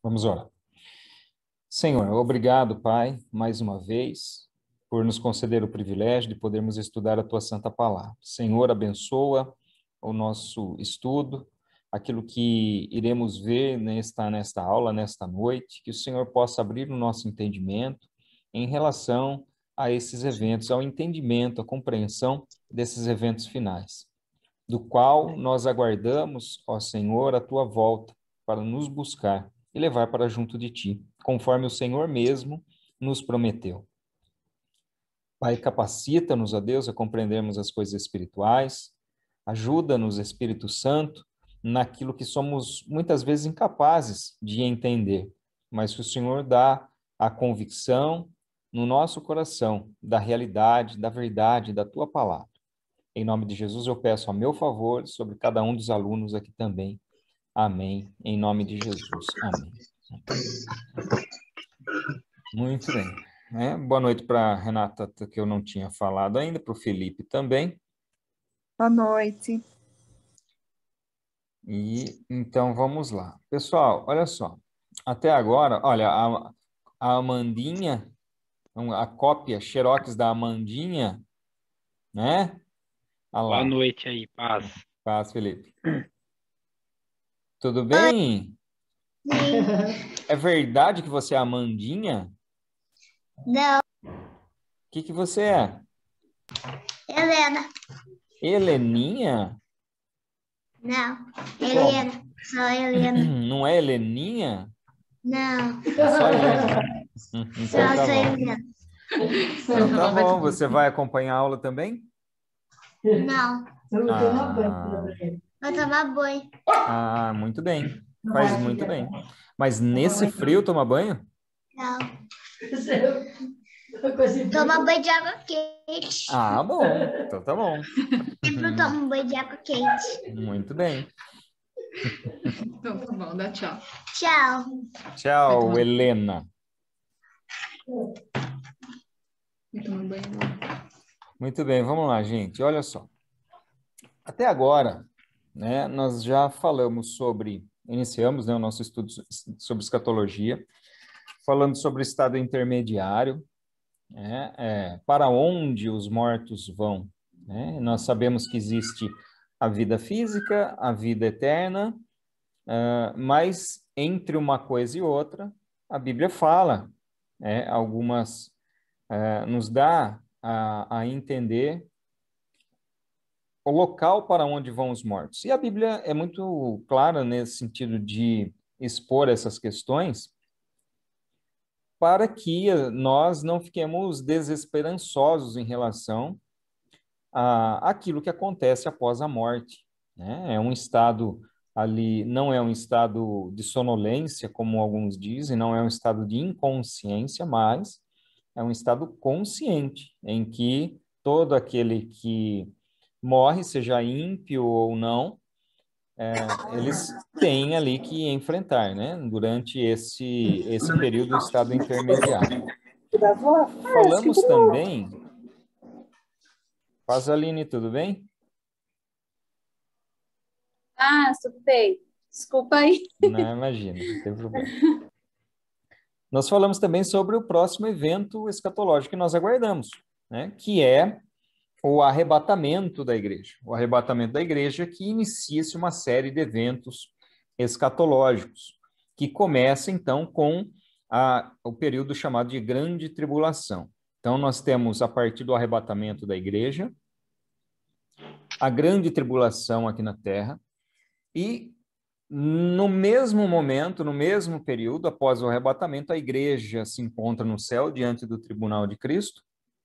Vamos orar. Senhor, obrigado, Pai, mais uma vez, por nos conceder o privilégio de podermos estudar a Tua Santa Palavra. Senhor, abençoa o nosso estudo, aquilo que iremos ver nesta aula, nesta noite, que o Senhor possa abrir o nosso entendimento em relação a esses eventos, ao entendimento, à compreensão desses eventos finais, do qual nós aguardamos, ó Senhor, a Tua volta para nos buscar e levar para junto de Ti, conforme o Senhor mesmo nos prometeu. Pai, capacita-nos, ó Deus, a compreendermos as coisas espirituais, ajuda-nos, Espírito Santo, naquilo que somos muitas vezes incapazes de entender, mas que o Senhor dá a convicção no nosso coração da realidade, da verdade, da Tua palavra. Em nome de Jesus eu peço a meu favor sobre cada um dos alunos aqui também. Amém. Em nome de Jesus. Amém. Muito bem. Boa noite para a Renata, que eu não tinha falado ainda, para o Felipe também. Boa noite. E então vamos lá. Pessoal, olha só. Até agora, olha, a Amandinha, a cópia Xerox da Amandinha, né? Olha lá. Boa noite aí, paz. Paz, Felipe. Tudo bem? É verdade que você é a Amandinha? Não, O que você é? Helena. Heleninha? Não, Helena. Só Helena. Não é Heleninha? Não, É só Helena. Então só tá sou bom. Helena. Então tá bom. Você vai acompanhar a aula também? Não, Ah, vou tomar banho. Muito bem. Faz muito bem. Mas nesse frio tomar banho? Não. Toma banho de água quente. Ah, bom. Então tá bom. Sempre tomo banho de água quente. Muito bem. Então, tá bom, dá tchau. Tchau. Tchau, Helena. Vou tomar banho. Muito bem, vamos lá, gente. Olha só. Até agora, né, nós já falamos iniciamos, né, o nosso estudo sobre escatologia, falando sobre o estado intermediário, para onde os mortos vão. Né? Nós sabemos que existe a vida física, a vida eterna, mas entre uma coisa e outra, a Bíblia fala, nos dá a entender o local para onde vão os mortos. E a Bíblia é muito clara nesse sentido de expor essas questões, para que nós não fiquemos desesperançosos em relação àquilo que acontece após a morte. Né? É um estado ali, não é um estado de sonolência, como alguns dizem, não é um estado de inconsciência, mas é um estado consciente, em que todo aquele que morre, seja ímpio ou não, eles têm ali que enfrentar, né? Durante esse período do estado intermediário. Falamos também... Paz, Aline, tudo bem? Tudo bem. Desculpa aí. Não, imagina, não tem problema. Nós falamos também sobre o próximo evento escatológico que nós aguardamos, né? Que é o arrebatamento da igreja. O arrebatamento da igreja que inicia-se uma série de eventos escatológicos, que começa, então, com o período chamado de Grande Tribulação. Então, nós temos, a partir do arrebatamento da igreja, a Grande Tribulação aqui na Terra, e no mesmo momento, no mesmo período, após o arrebatamento, a igreja se encontra no céu diante do tribunal de Cristo,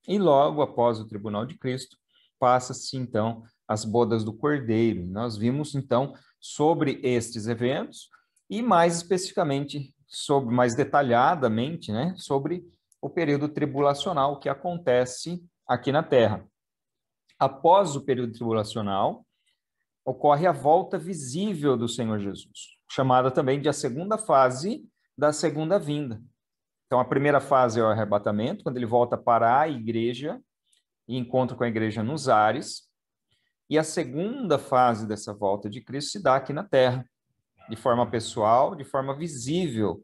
e logo após o tribunal de Cristo, passa-se então as bodas do Cordeiro. Nós vimos então sobre estes eventos e mais especificamente, mais detalhadamente, né, sobre o período tribulacional que acontece aqui na Terra. Após o período tribulacional, ocorre a volta visível do Senhor Jesus, chamada também de a segunda fase da segunda vinda. Então, a primeira fase é o arrebatamento, quando ele volta para a igreja e encontra com a igreja nos ares. E a segunda fase dessa volta de Cristo se dá aqui na terra, de forma pessoal, de forma visível,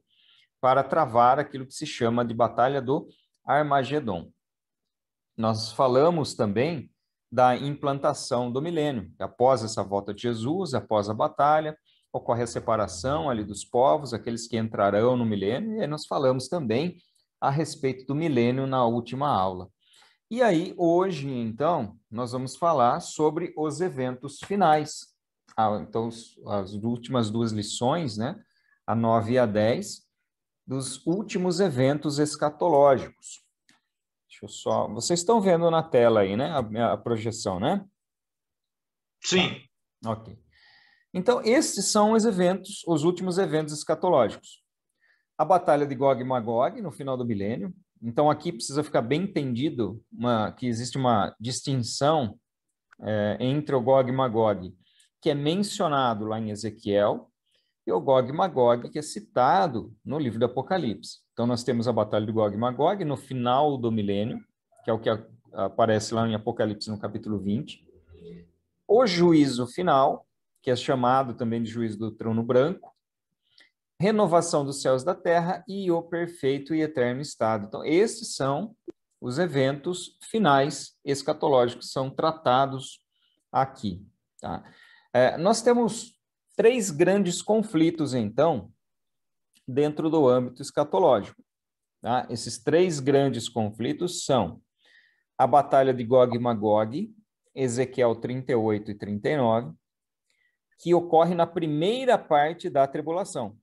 para travar aquilo que se chama de Batalha do Armagedon. Nós falamos também da implantação do milênio. Após essa volta de Jesus, após a batalha, ocorre a separação ali dos povos, aqueles que entrarão no milênio, e aí nós falamos também a respeito do milênio na última aula. E aí, hoje, então, nós vamos falar sobre os eventos finais. Então, as últimas duas lições, né, a 9 e a 10, dos últimos eventos escatológicos. Deixa eu só... Vocês estão vendo na tela aí, né, a projeção, né? Sim. Tá. Ok. Então, esses são os eventos, os últimos eventos escatológicos. A batalha de Gog e Magog, no final do milênio. Então, aqui precisa ficar bem entendido que existe uma distinção entre o Gog e Magog, que é mencionado lá em Ezequiel, e o Gog e Magog, que é citado no livro do Apocalipse. Então, nós temos a batalha de Gog e Magog no final do milênio, que é o que aparece lá em Apocalipse no capítulo 20. O juízo final, que é chamado também de juízo do trono branco, renovação dos céus e da terra e o perfeito e eterno estado. Então, esses são os eventos finais escatológicos que são tratados aqui. Tá? Nós temos 3 grandes conflitos, então, dentro do âmbito escatológico. Tá? Esses 3 grandes conflitos são a batalha de Gog e Magog, Ezequiel 38 e 39, que ocorre na primeira parte da tribulação.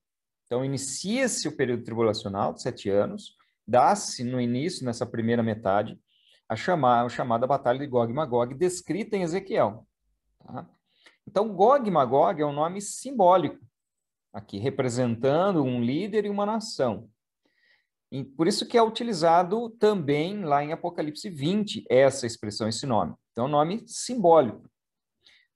Então, inicia-se o período tribulacional de 7 anos, dá-se no início, nessa primeira metade, a chamada Batalha de Gog e Magog, descrita em Ezequiel. Tá? Então, Gog e Magog é um nome simbólico, aqui representando um líder e uma nação. E por isso que é utilizado também lá em Apocalipse 20, essa expressão, esse nome. Então, é um nome simbólico.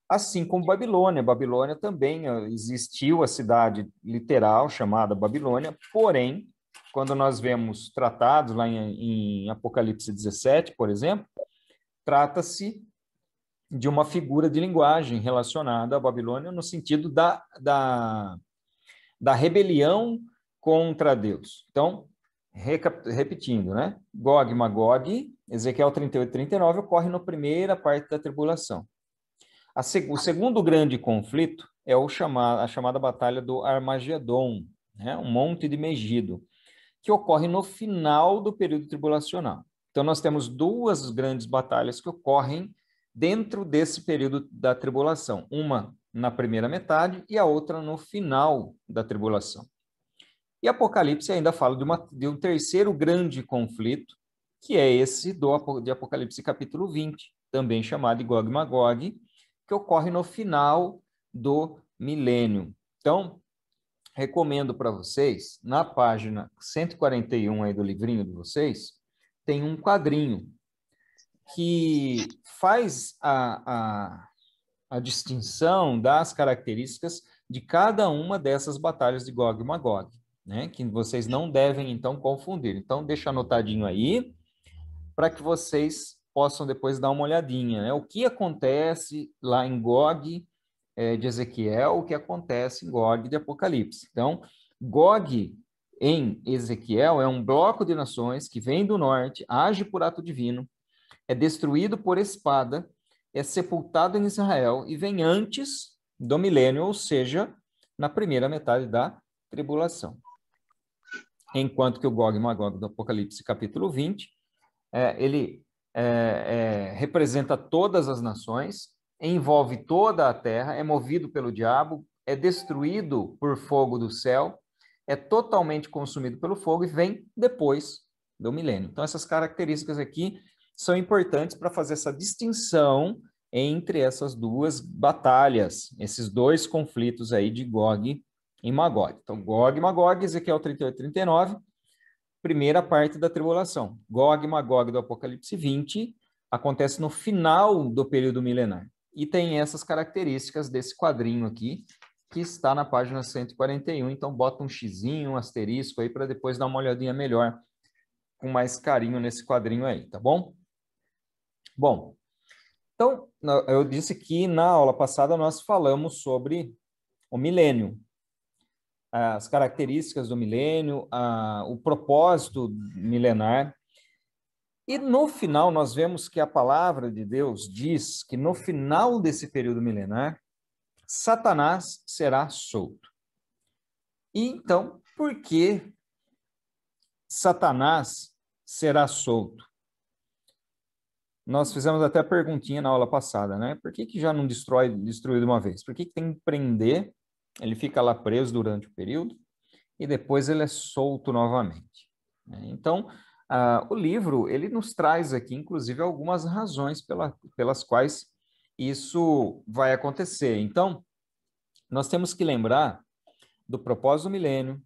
Assim como Babilônia. Babilônia também existiu a cidade literal chamada Babilônia, porém, quando nós vemos tratados lá em Apocalipse 17, por exemplo, trata-se de uma figura de linguagem relacionada à Babilônia no sentido da rebelião contra Deus. Então, repetindo, né? Gog e Magog, Ezequiel 38 e 39, ocorre na primeira parte da tribulação. O segundo grande conflito é a chamada Batalha do Armagedon, né? Um monte de Megido, que ocorre no final do período tribulacional. Então, nós temos 2 grandes batalhas que ocorrem dentro desse período da tribulação. Uma na primeira metade e a outra no final da tribulação. E Apocalipse ainda fala de um terceiro grande conflito, que é esse de Apocalipse capítulo 20, também chamado de Gog e Magog, que ocorre no final do milênio. Então, recomendo para vocês, na página 141 aí do livrinho de vocês, tem um quadrinho que faz a distinção das características de cada uma dessas batalhas de Gog e Magog, né? Que vocês não devem, então, confundir. Então, deixa anotadinho aí, para que vocês possam depois dar uma olhadinha, né? O que acontece lá em Gog de Ezequiel, o que acontece em Gog de Apocalipse. Então, Gog em Ezequiel é um bloco de nações que vem do norte, age por ato divino, é destruído por espada, é sepultado em Israel e vem antes do milênio, ou seja, na primeira metade da tribulação. Enquanto que o Gog e Magog do Apocalipse capítulo 20, ele representa todas as nações, envolve toda a terra, é movido pelo diabo, é destruído por fogo do céu, é totalmente consumido pelo fogo e vem depois do milênio. Então, essas características aqui são importantes para fazer essa distinção entre essas 2 batalhas, esses 2 conflitos aí de Gog e Magog. Então, Gog e Magog, Ezequiel 38 e 39, primeira parte da tribulação. Gog e Magog do Apocalipse 20 acontece no final do período milenar. E tem essas características desse quadrinho aqui, que está na página 141. Então, bota um xizinho, um asterisco aí, para depois dar uma olhadinha melhor, com mais carinho nesse quadrinho aí, tá bom? Bom, então, eu disse que na aula passada nós falamos sobre o milênio. as características do milênio, o propósito milenar. E no final, nós vemos que a palavra de Deus diz que no final desse período milenar, Satanás será solto. E então, por que Satanás será solto? Nós fizemos até a perguntinha na aula passada, né? Por que já não destruiu de uma vez? Por que tem que prender? Ele fica lá preso durante o período e depois ele é solto novamente. Então, o livro, ele nos traz aqui, inclusive, algumas razões pelas quais isso vai acontecer. Então, nós temos que lembrar do propósito do milênio,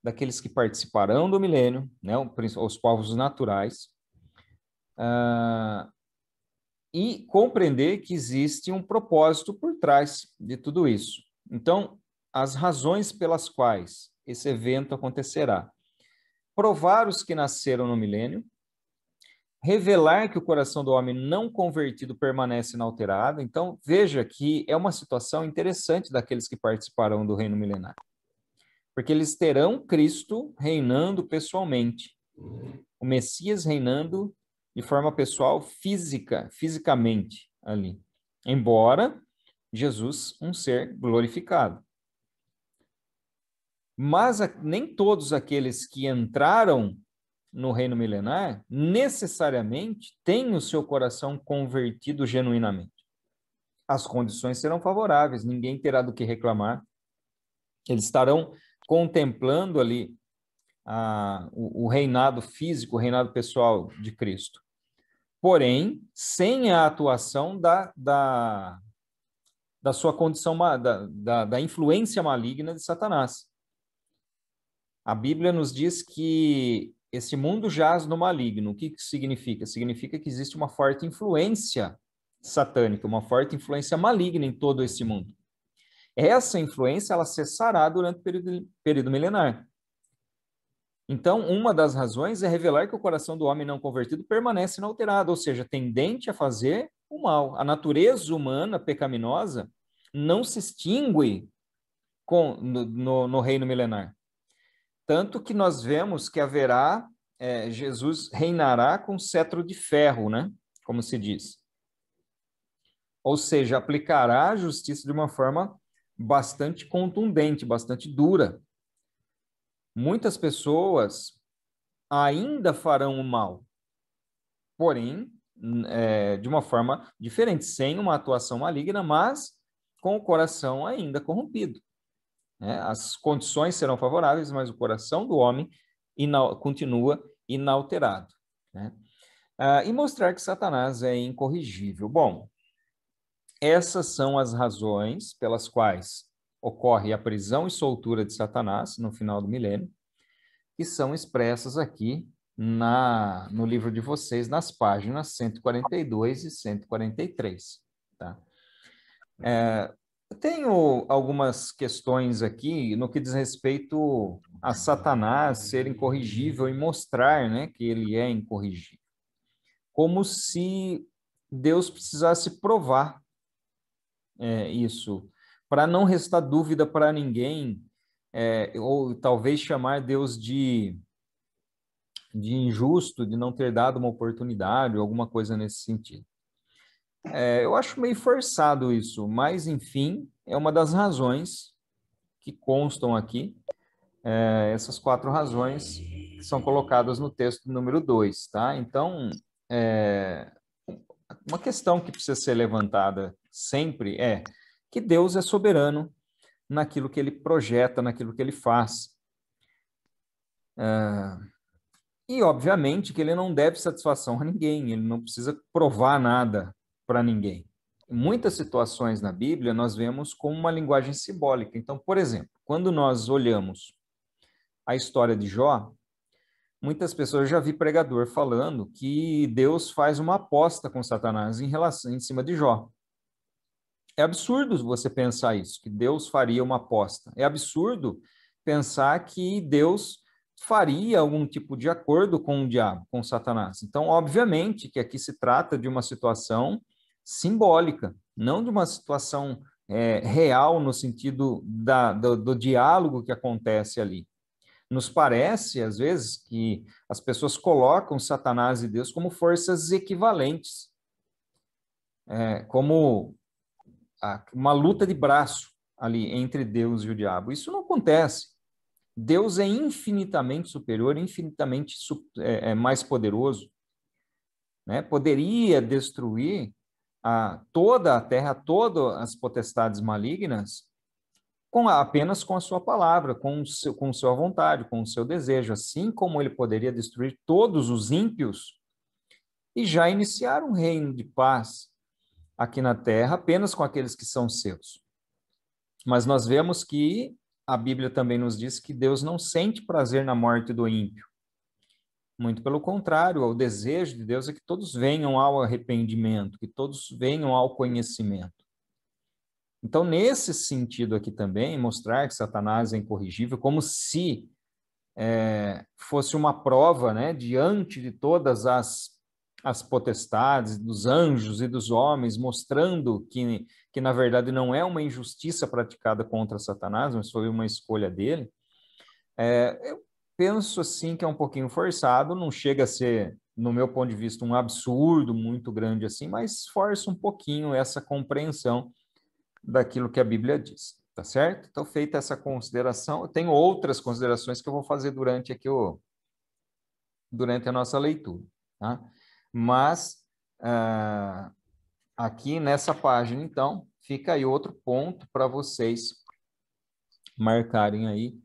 daqueles que participarão do milênio, né, os povos naturais, e compreender que existe um propósito por trás de tudo isso. Então, as razões pelas quais esse evento acontecerá: provar os que nasceram no milênio, revelar que o coração do homem não convertido permanece inalterado. Então, veja que é uma situação interessante daqueles que participarão do reino milenar, porque eles terão Cristo reinando pessoalmente, o Messias reinando de forma pessoal, fisicamente ali, embora Jesus um ser glorificado. Mas nem todos aqueles que entraram no reino milenar necessariamente têm o seu coração convertido genuinamente. As condições serão favoráveis, ninguém terá do que reclamar. Eles estarão contemplando ali o reinado físico, o reinado pessoal de Cristo. Porém, sem a atuação da sua condição, da influência maligna de Satanás. A Bíblia nos diz que esse mundo jaz no maligno. O que significa? Significa que existe uma forte influência satânica, uma forte influência maligna em todo esse mundo. Essa influência, ela cessará durante o período milenar. Então, uma das razões é revelar que o coração do homem não convertido permanece inalterado, ou seja, tendente a fazer o mal. A natureza humana pecaminosa não se extingue no reino milenar. Tanto que nós vemos que haverá, Jesus reinará com cetro de ferro, né? Como se diz. Ou seja, aplicará a justiça de uma forma bastante contundente, bastante dura. Muitas pessoas ainda farão o mal, porém, de uma forma diferente, sem uma atuação maligna, mas com o coração ainda corrompido. As condições serão favoráveis, mas o coração do homem continua inalterado. E mostrar que Satanás é incorrigível. Bom, essas são as razões pelas quais ocorre a prisão e soltura de Satanás no final do milênio, que são expressas aqui no livro de vocês, nas páginas 142 e 143. Tá? Eu tenho algumas questões aqui no que diz respeito a Satanás ser incorrigível e mostrar, né, que ele é incorrigível. Como se Deus precisasse provar isso, para não restar dúvida para ninguém, ou talvez chamar Deus de injusto, de não ter dado uma oportunidade, ou alguma coisa nesse sentido. Eu acho meio forçado isso, mas, enfim, é uma das razões que constam aqui, essas 4 razões que são colocadas no texto número 2, tá? Então, uma questão que precisa ser levantada sempre é que Deus é soberano naquilo que ele projeta, naquilo que ele faz. E, obviamente, que ele não deve satisfação a ninguém, ele não precisa provar nada para ninguém. Em muitas situações na Bíblia, nós vemos como uma linguagem simbólica. Então, por exemplo, quando nós olhamos a história de Jó, muitas pessoas, já vi pregador falando que Deus faz uma aposta com Satanás em cima de Jó. É absurdo você pensar isso, que Deus faria uma aposta. É absurdo pensar que Deus faria algum tipo de acordo com o diabo, com Satanás. Então, obviamente, que aqui se trata de uma situação simbólica, não de uma situação real no sentido do diálogo que acontece ali. Nos parece, às vezes, que as pessoas colocam Satanás e Deus como forças equivalentes, como uma luta de braço ali entre Deus e o diabo. Isso não acontece. Deus é infinitamente superior, infinitamente mais poderoso, né? Poderia destruir toda a terra, todas as potestades malignas, apenas com a sua palavra, com sua vontade, com o seu desejo, assim como ele poderia destruir todos os ímpios e já iniciar um reino de paz aqui na terra, apenas com aqueles que são seus. Mas nós vemos que a Bíblia também nos diz que Deus não sente prazer na morte do ímpio. Muito pelo contrário, o desejo de Deus é que todos venham ao arrependimento, que todos venham ao conhecimento. Então, nesse sentido aqui também, mostrar que Satanás é incorrigível, como se fosse uma prova, né, diante de todas as potestades, dos anjos e dos homens, mostrando que na verdade não é uma injustiça praticada contra Satanás, mas foi uma escolha dele. Eu penso assim que é um pouquinho forçado, não chega a ser, no meu ponto de vista, um absurdo muito grande assim, mas força um pouquinho essa compreensão daquilo que a Bíblia diz, tá certo? Então, feita essa consideração, eu tenho outras considerações que eu vou fazer durante a nossa leitura, tá? Mas, aqui nessa página, então, fica aí outro ponto para vocês marcarem aí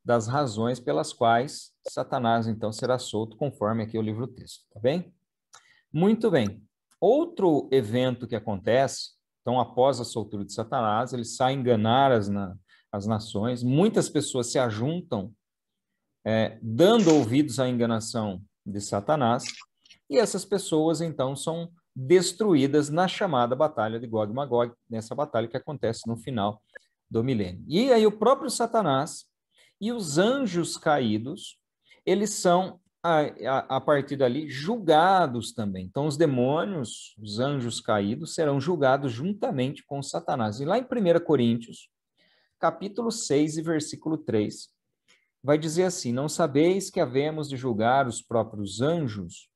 das razões pelas quais Satanás, então, será solto, conforme aqui o livro-texto, tá bem? Muito bem. Outro evento que acontece, então, após a soltura de Satanás, ele sai a enganar as nações, muitas pessoas se ajuntam, dando ouvidos à enganação de Satanás, e essas pessoas, então, são destruídas na chamada Batalha de Gog e Magog, nessa batalha que acontece no final do milênio. E aí o próprio Satanás e os anjos caídos, eles são, a partir dali, julgados também. Então, os demônios, os anjos caídos, serão julgados juntamente com Satanás. E lá em 1 Coríntios, capítulo 6 e versículo 3, vai dizer assim: não sabeis que havemos de julgar os próprios anjos?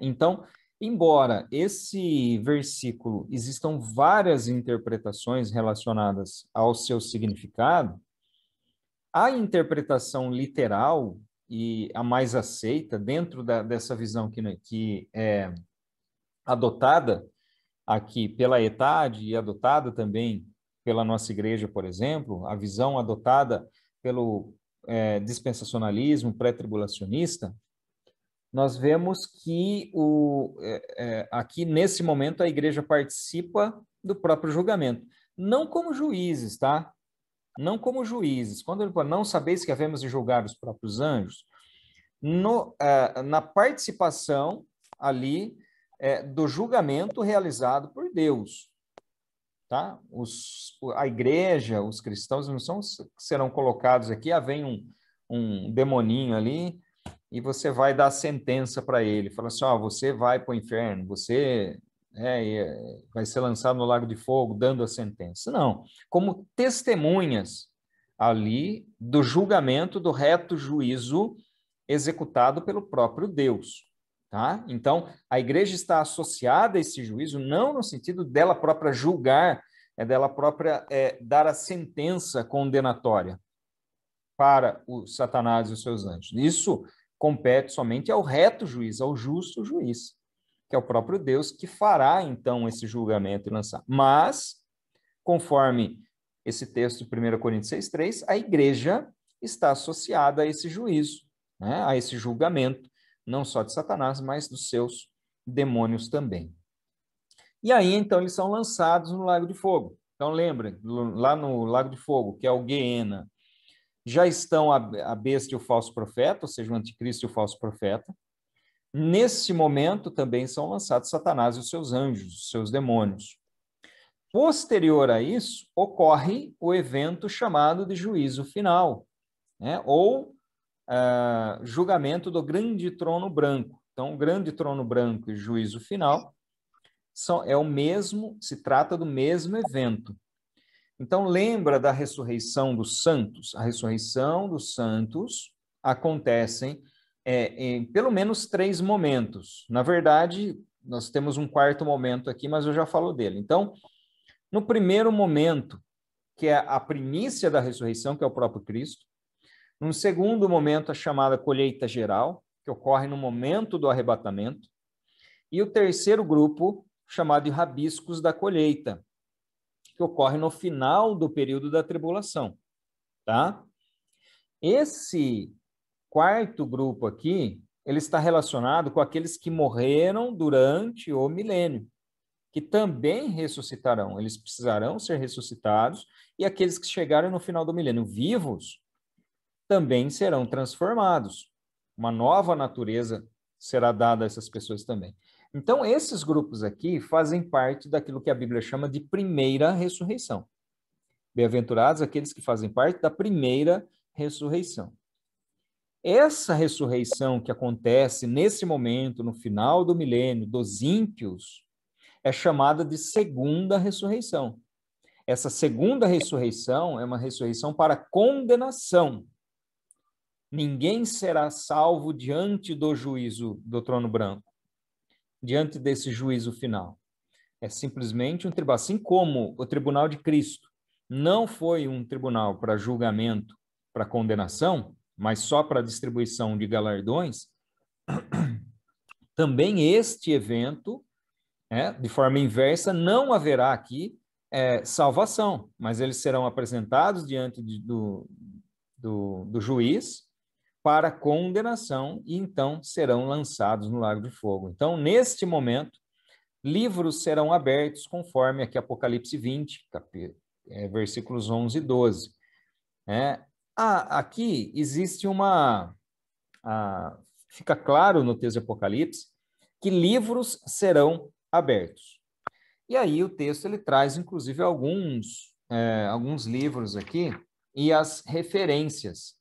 Então, embora esse versículo existam várias interpretações relacionadas ao seu significado, a interpretação literal e a mais aceita dentro dessa visão que é adotada aqui pela ETAD e adotada também pela nossa igreja, por exemplo, a visão adotada pelo dispensacionalismo pré-tribulacionista, nós vemos que aqui, nesse momento, a igreja participa do próprio julgamento. Não como juízes, tá? Não como juízes. Quando ele fala, não sabeis que havemos de julgar os próprios anjos, na participação ali do julgamento realizado por Deus. Tá? A igreja, os cristãos, não serão colocados aqui, vem um demoninho ali, e você vai dar sentença para ele, fala assim, você vai para o inferno, você vai ser lançado no lago de fogo, dando a sentença. Não, como testemunhas ali do julgamento, do reto juízo executado pelo próprio Deus. Tá? Então, a igreja está associada a esse juízo, não no sentido dela própria julgar, dela própria dar a sentença condenatória para o Satanás e os seus anjos. Isso compete somente ao reto juiz, ao justo juiz, que é o próprio Deus que fará, então, esse julgamento e lançar. Mas, conforme esse texto de 1 Coríntios 6,3, a igreja está associada a esse juízo, né? A esse julgamento, não só de Satanás, mas dos seus demônios também. E aí, então, eles são lançados no lago de fogo. Então, lembrem, lá no lago de fogo, que é o Guiena, já estão a besta e o falso profeta, ou seja, o anticristo e o falso profeta. Nesse momento, também são lançados Satanás e os seus anjos, os seus demônios. Posterior a isso, ocorre o evento chamado de juízo final, né? Ou julgamento do grande trono branco. Então, o grande trono branco e juízo final se trata do mesmo evento. Então, lembra da ressurreição dos santos? A ressurreição dos santos acontece em pelo menos 3 momentos. Na verdade, nós temos um quarto momento aqui, mas eu já falo dele. Então, no primeiro momento, que é a primícia da ressurreição, que é o próprio Cristo. No segundo momento, a chamada colheita geral, que ocorre no momento do arrebatamento. E o terceiro grupo, chamado de rabiscos da colheita, que ocorre no final do período da tribulação, tá? Esse quarto grupo aqui, ele está relacionado com aqueles que morreram durante o milênio, que também ressuscitarão. Eles precisarão ser ressuscitados, e aqueles que chegaram no final do milênio vivos também serão transformados. Uma nova natureza será dada a essas pessoas também. Então, esses grupos aqui fazem parte daquilo que a Bíblia chama de primeira ressurreição. Bem-aventurados aqueles que fazem parte da primeira ressurreição. Essa ressurreição que acontece nesse momento, no final do milênio, dos ímpios, é chamada de segunda ressurreição. Essa segunda ressurreição é uma ressurreição para condenação. Ninguém será salvo diante do juízo do trono branco, diante desse juízo final. É simplesmente um tribunal, assim como o tribunal de Cristo não foi um tribunal para julgamento, para condenação, mas só para distribuição de galardões, também este evento, de forma inversa, não haverá aqui salvação, mas eles serão apresentados diante do juiz para condenação e então serão lançados no lago de fogo. Então, neste momento, livros serão abertos conforme aqui Apocalipse 20, versículos 11 e 12. Aqui existe fica claro no texto de Apocalipse que livros serão abertos. E aí o texto ele traz, inclusive, alguns livros aqui e as referências,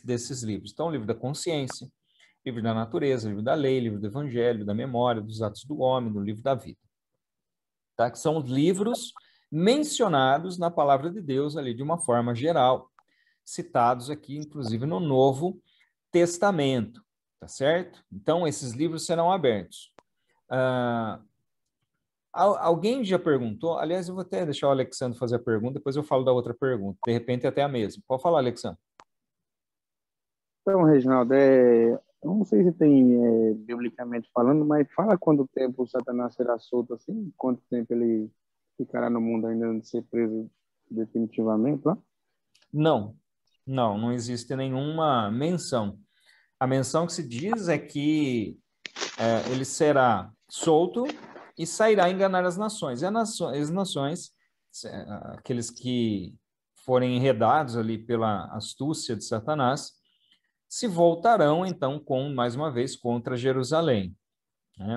desses livros. Então, o livro da consciência, livro da natureza, livro da lei, livro do evangelho, da memória, dos atos do homem, do livro da vida. Tá? Que são livros mencionados na palavra de Deus ali de uma forma geral, citados aqui, inclusive, no Novo Testamento, tá certo? Então, esses livros serão abertos. Alguém já perguntou? Aliás, eu vou até deixar o Alexandre fazer a pergunta, depois eu falo da outra pergunta. De repente, até a mesma. Pode falar, Alexandre. Então, Reginaldo, eu não sei se tem biblicamente falando, mas fala quanto tempo o Satanás será solto assim? Quanto tempo ele ficará no mundo ainda de ser preso definitivamente lá? Não existe nenhuma menção. A menção que se diz é que ele será solto e sairá enganar as nações. E as nações, aqueles que forem enredados ali pela astúcia de Satanás, se voltarão, então, mais uma vez, contra Jerusalém.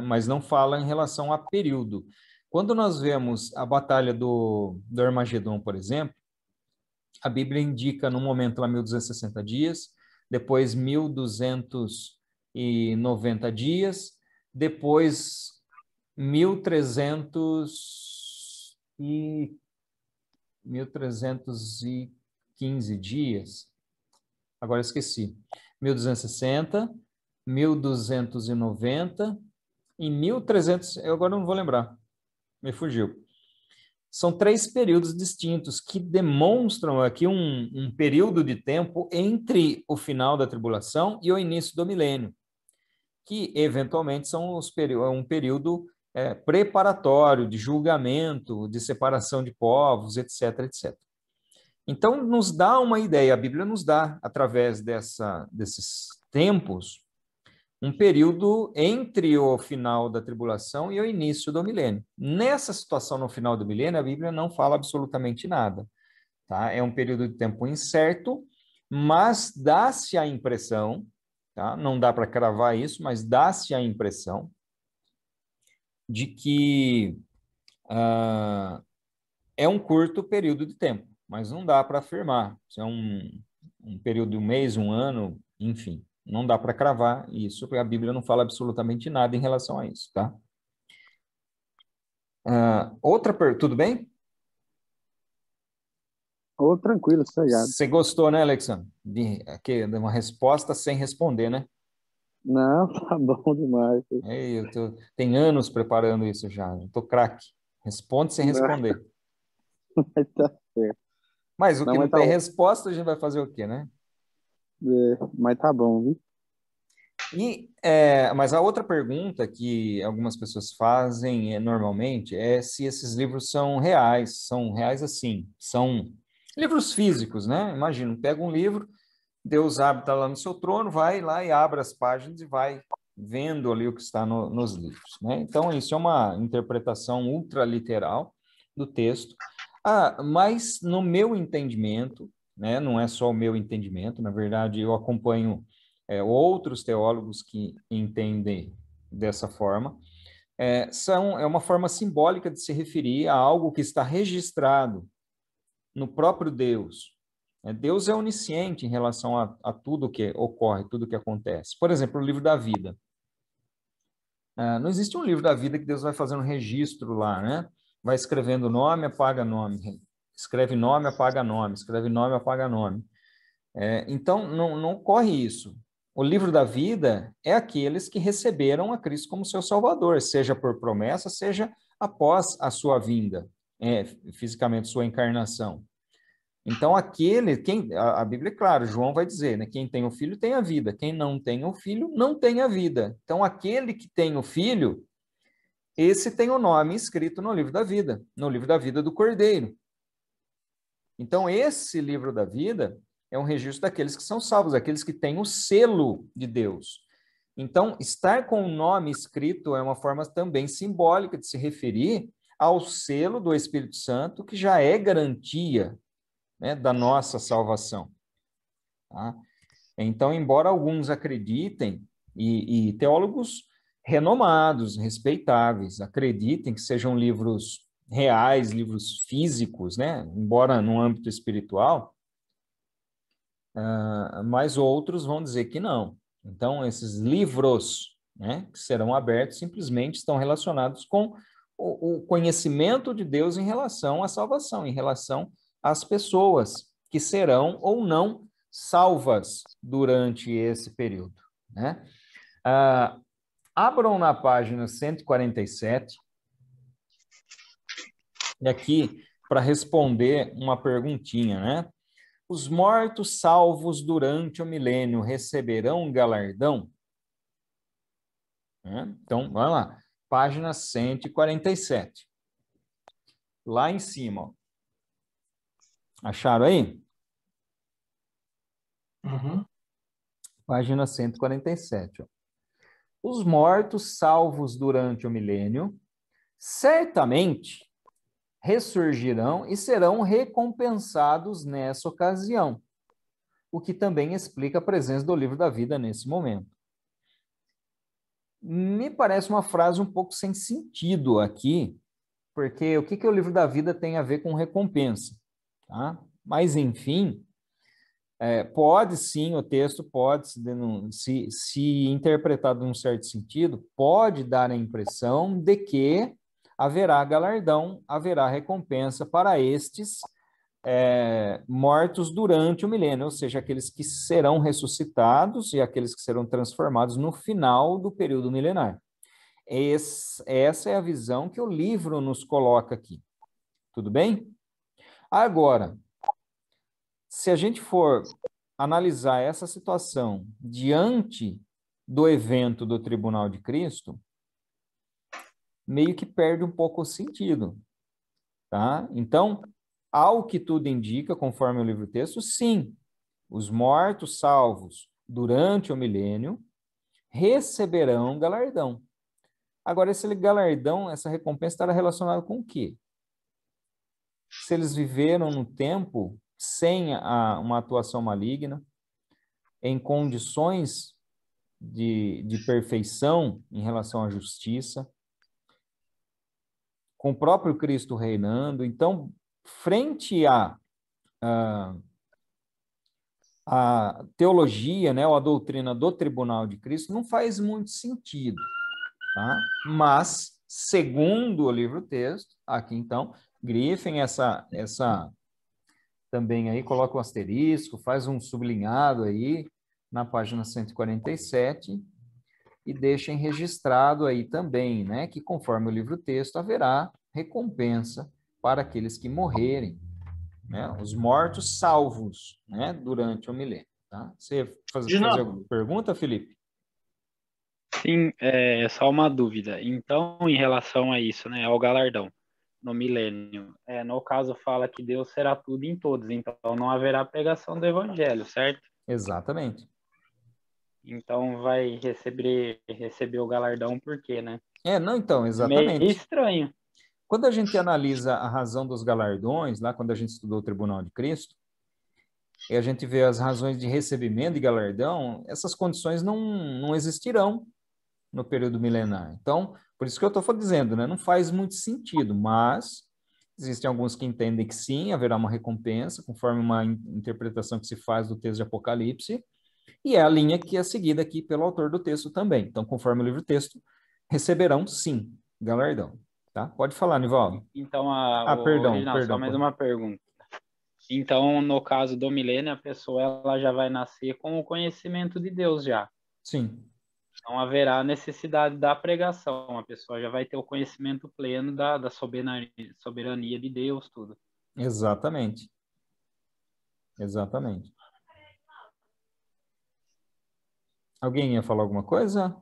Mas não fala em relação a período. Quando nós vemos a batalha do Armagedon, por exemplo, a Bíblia indica no momento lá 1260 dias, depois 1290 dias, depois 1315 dias. Agora esqueci. 1260, 1290 e 1300, eu agora não vou lembrar. Me fugiu. São 3 períodos distintos que demonstram aqui um período de tempo entre o final da tribulação e o início do milênio, que eventualmente são um período preparatório de julgamento, de separação de povos, etc, etc. Então, nos dá uma ideia, a Bíblia nos dá, através desses tempos, um período entre o final da tribulação e o início do milênio. Nessa situação, no final do milênio, a Bíblia não fala absolutamente nada. Tá? É um período de tempo incerto, mas dá-se a impressão, tá? Não dá para cravar isso, mas dá-se a impressão de que é um curto período de tempo, mas não dá para afirmar. Se é um período de um mês, um ano, enfim. Não dá para cravar isso, porque a Bíblia não fala absolutamente nada em relação a isso, tá? Tudo bem? Ô, tranquilo, sossegado. Você gostou, né, Alexandre? De uma resposta sem responder, né? Não, tá bom demais. Tem anos preparando isso já. Eu tô craque. Responde sem Não, responder. mas tá certo. Mas o Não, que mas não tá, tem resposta, a gente vai fazer o quê, né? mas tá bom, viu? Mas a outra pergunta que algumas pessoas fazem normalmente é se esses livros são reais assim, são livros físicos, né? Imagina, pega um livro, Deus habita lá no seu trono, vai lá e abre as páginas e vai vendo ali o que está nos livros, né? Então, isso é uma interpretação ultraliteral do texto. Mas no meu entendimento, né? Não é só o meu entendimento, na verdade, eu acompanho outros teólogos que entendem dessa forma, é uma forma simbólica de se referir a algo que está registrado no próprio Deus. Deus é onisciente em relação a tudo que ocorre, tudo que acontece. Por exemplo, o livro da vida. Não existe um livro da vida que Deus vai fazendo um registro lá, né? Vai escrevendo nome, apaga nome. Escreve nome, apaga nome. Escreve nome, apaga nome. Então, não ocorre isso. O livro da vida é aqueles que receberam a Cristo como seu Salvador, seja por promessa, seja após a sua vinda, fisicamente sua encarnação. Então, a Bíblia é clara, João vai dizer, né? Quem tem o filho tem a vida, quem não tem o filho não tem a vida. Então, aquele que tem o filho, esse tem o nome escrito no livro da vida do Cordeiro. Então, esse livro da vida é um registro daqueles que são salvos, daqueles que têm o selo de Deus. Então, estar com o nome escrito é uma forma também simbólica de se referir ao selo do Espírito Santo, que já é garantia, né, da nossa salvação. Tá? Então, embora alguns acreditem, e teólogos renomados, respeitáveis, acreditem que sejam livros reais, livros físicos, né, embora no âmbito espiritual, mas outros vão dizer que não. Então, esses livros, né, que serão abertos simplesmente estão relacionados com o conhecimento de Deus em relação à salvação, em relação às pessoas que serão ou não salvas durante esse período, né? Abram na página 147, e aqui para responder uma perguntinha, né? Os mortos salvos durante o milênio receberão um galardão? Então, vamos lá. Página 147. Lá em cima. Ó. Acharam aí? Uhum. Página 147. Ó. Os mortos salvos durante o milênio certamente ressurgirão e serão recompensados nessa ocasião, o que também explica a presença do livro da vida nesse momento. Me parece uma frase um pouco sem sentido aqui, porque o que o livro da vida tem a ver com recompensa? Tá? Mas, enfim, pode sim, o texto pode, se interpretado num certo sentido, pode dar a impressão de que haverá galardão, haverá recompensa para estes mortos durante o milênio, ou seja, aqueles que serão ressuscitados e aqueles que serão transformados no final do período milenar. Essa é a visão que o livro nos coloca aqui. Tudo bem? Agora, se a gente for analisar essa situação diante do evento do Tribunal de Cristo, meio que perde um pouco o sentido, tá? Então, ao que tudo indica, conforme o livro-texto, sim, os mortos salvos durante o milênio receberão galardão. Agora, esse galardão, essa recompensa estará relacionada com o quê? Se eles viveram no tempo sem uma atuação maligna, em condições de perfeição em relação à justiça, com o próprio Cristo reinando. Então, frente à teologia, né, ou a doutrina do Tribunal de Cristo, não faz muito sentido. Tá? Mas, segundo o livro-texto, aqui então, grifem também aí, coloca um asterisco, faz um sublinhado aí na página 147 e deixem registrado aí também, né, que conforme o livro-texto haverá recompensa para aqueles que morrerem, né, os mortos salvos, né, durante o milênio, tá? Você fazer alguma pergunta, Felipe? Sim, é só uma dúvida. Então, em relação a isso, né, ao galardão no milênio, no caso fala que Deus será tudo em todos, então não haverá pregação do evangelho, certo? Exatamente. Então vai receber o galardão por quê, né? Não, então, Meio exatamente. estranho. Quando a gente analisa a razão dos galardões, lá quando a gente estudou o Tribunal de Cristo, e a gente vê as razões de recebimento de galardão, essas condições não existirão no período milenar. Então, por isso que eu estou dizendo, né? Não faz muito sentido, mas existem alguns que entendem que sim, haverá uma recompensa, conforme uma interpretação que se faz do texto de Apocalipse, e é a linha que é seguida aqui pelo autor do texto também. Então, conforme o livro-texto, receberão sim galardão. Tá? Pode falar, Nivaldo. Então, Perdão. só mais uma pergunta. Então, no caso do milênio, a pessoa ela já vai nascer com o conhecimento de Deus já. Sim. Não haverá necessidade da pregação. A pessoa já vai ter o conhecimento pleno da soberania de Deus, tudo. Exatamente. Exatamente. Alguém ia falar alguma coisa?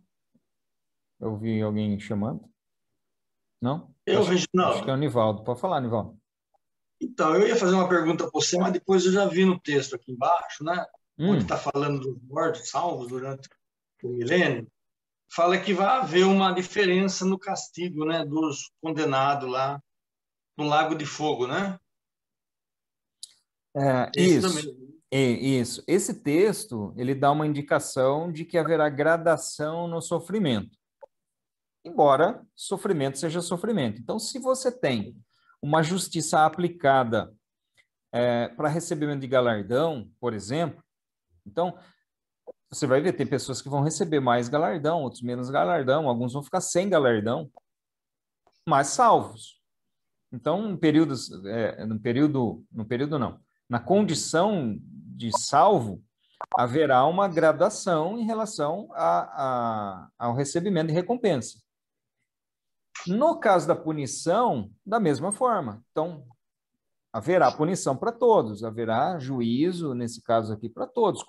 Eu vi alguém chamando. Não? Reginaldo. Acho que é o Nivaldo. Pode falar, Nivaldo. Então, eu ia fazer uma pergunta para você, mas depois eu já vi no texto aqui embaixo, né? Onde está falando dos mortos salvos durante o milênio, fala que vai haver uma diferença no castigo, né, dos condenados lá no Lago de Fogo, né? Isso. Esse texto, ele dá uma indicação de que haverá gradação no sofrimento. Embora sofrimento seja sofrimento. Então, se você tem uma justiça aplicada para recebimento de galardão, por exemplo, então, você vai ver, tem pessoas que vão receber mais galardão, outros menos galardão, alguns vão ficar sem galardão, mas salvos. Então, na condição de salvo, haverá uma gradação em relação ao recebimento de recompensa. No caso da punição, da mesma forma. Então, haverá punição para todos, haverá juízo, nesse caso aqui, para todos,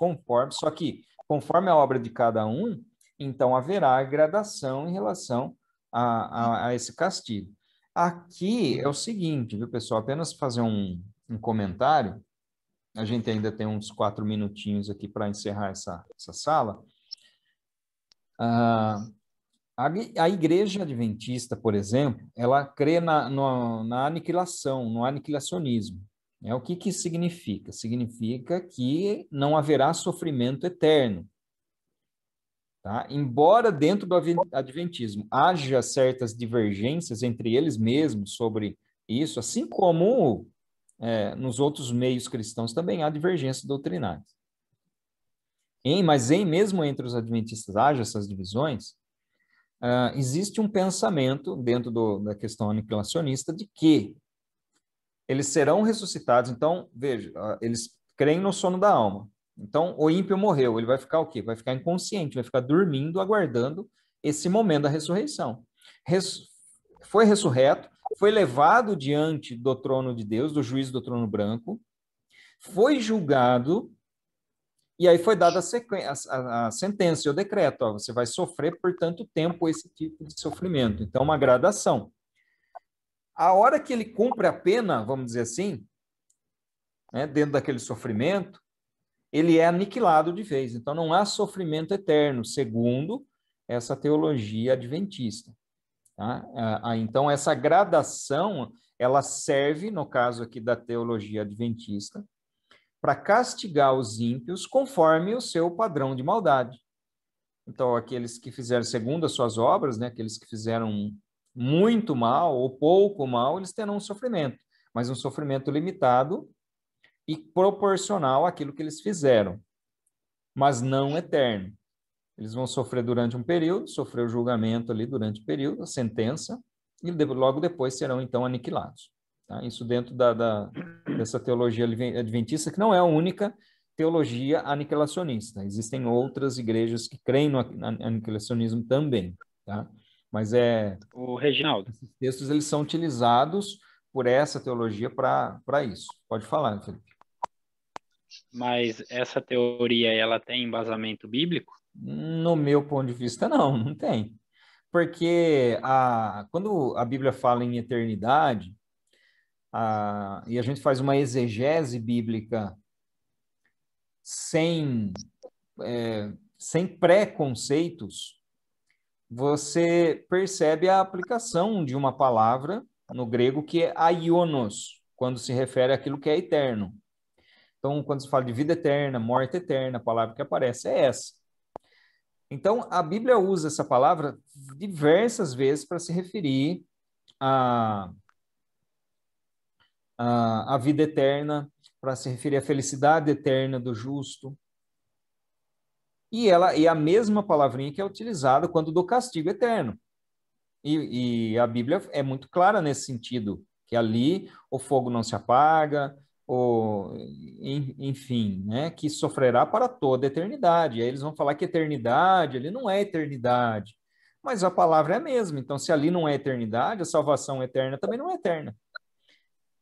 só que, conforme a obra de cada um, então haverá gradação em relação a esse castigo. Aqui é o seguinte, viu, pessoal? Apenas fazer um comentário. A gente ainda tem uns 4 minutinhos aqui para encerrar essa sala. A Igreja Adventista, por exemplo, ela crê na aniquilação, no aniquilacionismo. O que significa? Significa que não haverá sofrimento eterno. Tá? Embora dentro do Adventismo haja certas divergências entre eles mesmos sobre isso, assim como nos outros meios cristãos também há divergências doutrinárias. Mas mesmo entre os adventistas haja essas divisões, existe um pensamento dentro da questão aniquilacionista de que eles serão ressuscitados. Então, veja, eles creem no sono da alma. Então, o ímpio morreu, ele vai ficar o quê? Vai ficar inconsciente, vai ficar dormindo, aguardando esse momento da ressurreição. Foi ressurreto, foi levado diante do trono de Deus, do juízo do trono branco, foi julgado, e aí foi dada a sentença, o decreto, você vai sofrer por tanto tempo esse tipo de sofrimento. Então, uma gradação. A hora que ele cumpre a pena, vamos dizer assim, dentro daquele sofrimento, ele é aniquilado de vez. Então, não há sofrimento eterno, segundo essa teologia adventista. Tá? Então, essa gradação, ela serve, no caso aqui da teologia adventista, para castigar os ímpios conforme o seu padrão de maldade. Então, aqueles que fizeram segundo as suas obras, aqueles que fizeram muito mal ou pouco mal, eles terão um sofrimento, mas um sofrimento limitado e proporcional àquilo que eles fizeram, mas não eterno. Eles vão sofrer durante um período, sofrer o julgamento ali durante o período, a sentença, e logo depois serão, então, aniquilados. tá? Isso dentro dessa teologia adventista, que não é a única teologia aniquilacionista. Existem outras igrejas que creem no aniquilacionismo também, tá? Mas O Reginaldo, esses textos eles são utilizados por essa teologia para isso. Pode falar, Felipe. mas essa teoria, ela tem embasamento bíblico? No meu ponto de vista, não tem. Porque quando a Bíblia fala em eternidade, e a gente faz uma exegese bíblica sem preconceitos, você percebe a aplicação de uma palavra no grego que é aionos, quando se refere àquilo que é eterno. Então, quando se fala de vida eterna, morte eterna, a palavra que aparece é essa. Então, a Bíblia usa essa palavra diversas vezes para se referir à vida eterna, para se referir à felicidade eterna do justo. E a mesma palavrinha que é utilizada quando do castigo eterno. E a Bíblia é muito clara nesse sentido, que ali o fogo não se apaga, enfim, né, que sofrerá para toda a eternidade. Aí eles vão falar que eternidade, ali não é eternidade, mas a palavra é a mesma. Então, se ali não é eternidade, a salvação eterna também não é eterna.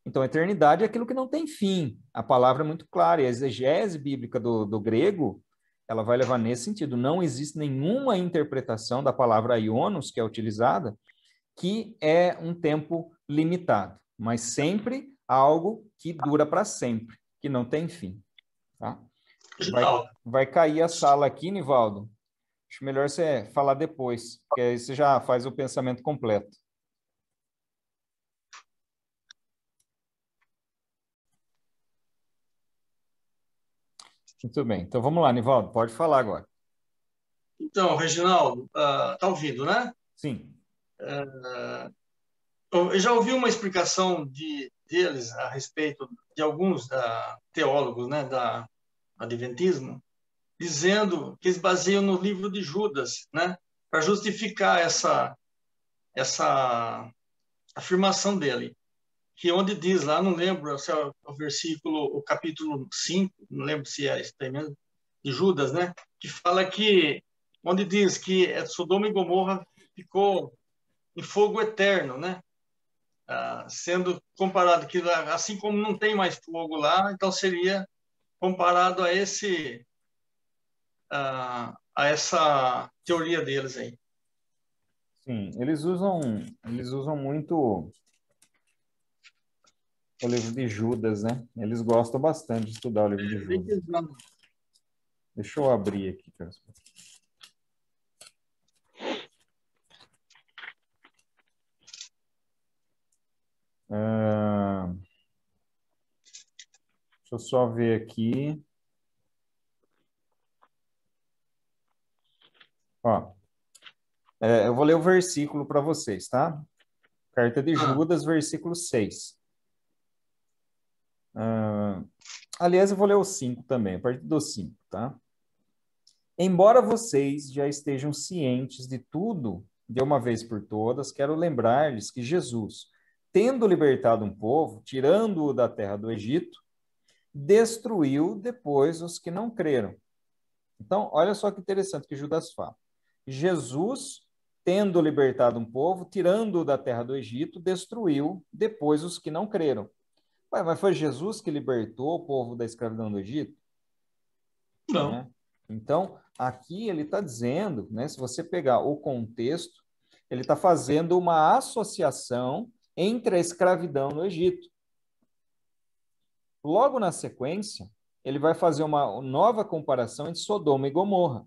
Então, eternidade é aquilo que não tem fim. A palavra é muito clara, e a exegese bíblica do grego, ela vai levar nesse sentido. Não existe nenhuma interpretação da palavra aionos, que é utilizada, que é um tempo limitado, mas sempre algo que dura para sempre, que não tem fim. Tá? Vai cair a sala aqui, Nivaldo. Acho melhor você falar depois, porque aí você já faz o pensamento completo. Muito bem. Então, vamos lá, Nivaldo. Pode falar agora. Então, Reginaldo, tá ouvindo, né? Sim. Eu já ouvi uma explicação deles a respeito de alguns teólogos, né, da Adventismo, dizendo que eles baseiam no livro de Judas, né, para justificar essa afirmação dele, que onde diz lá, não lembro se é o versículo, o capítulo 5, não lembro se é isso aí mesmo, de Judas, né, que fala que, onde diz que Sodoma e Gomorra ficou em fogo eterno, né, sendo comparado que assim como não tem mais fogo lá, então seria comparado a essa teoria deles aí. Sim, eles usam muito o livro de Judas, né? Eles gostam bastante de estudar o livro de Judas. Deixa eu abrir aqui, cara. Deixa eu só ver aqui. Ó, eu vou ler o versículo para vocês, tá? Carta de Judas, versículo 6. Aliás, eu vou ler o 5 também, a partir do 5, tá? Embora vocês já estejam cientes de tudo, de uma vez por todas, quero lembrar-lhes que Jesus, tendo libertado um povo, tirando-o da terra do Egito, destruiu depois os que não creram. Então, olha só que interessante que Judas fala. Jesus, tendo libertado um povo, tirando-o da terra do Egito, destruiu depois os que não creram. Ué, mas foi Jesus que libertou o povo da escravidão do Egito? Não. Né? Então, aqui ele está dizendo, né, se você pegar o contexto, ele está fazendo uma associação entre a escravidão no Egito. Logo na sequência, ele vai fazer uma nova comparação entre Sodoma e Gomorra,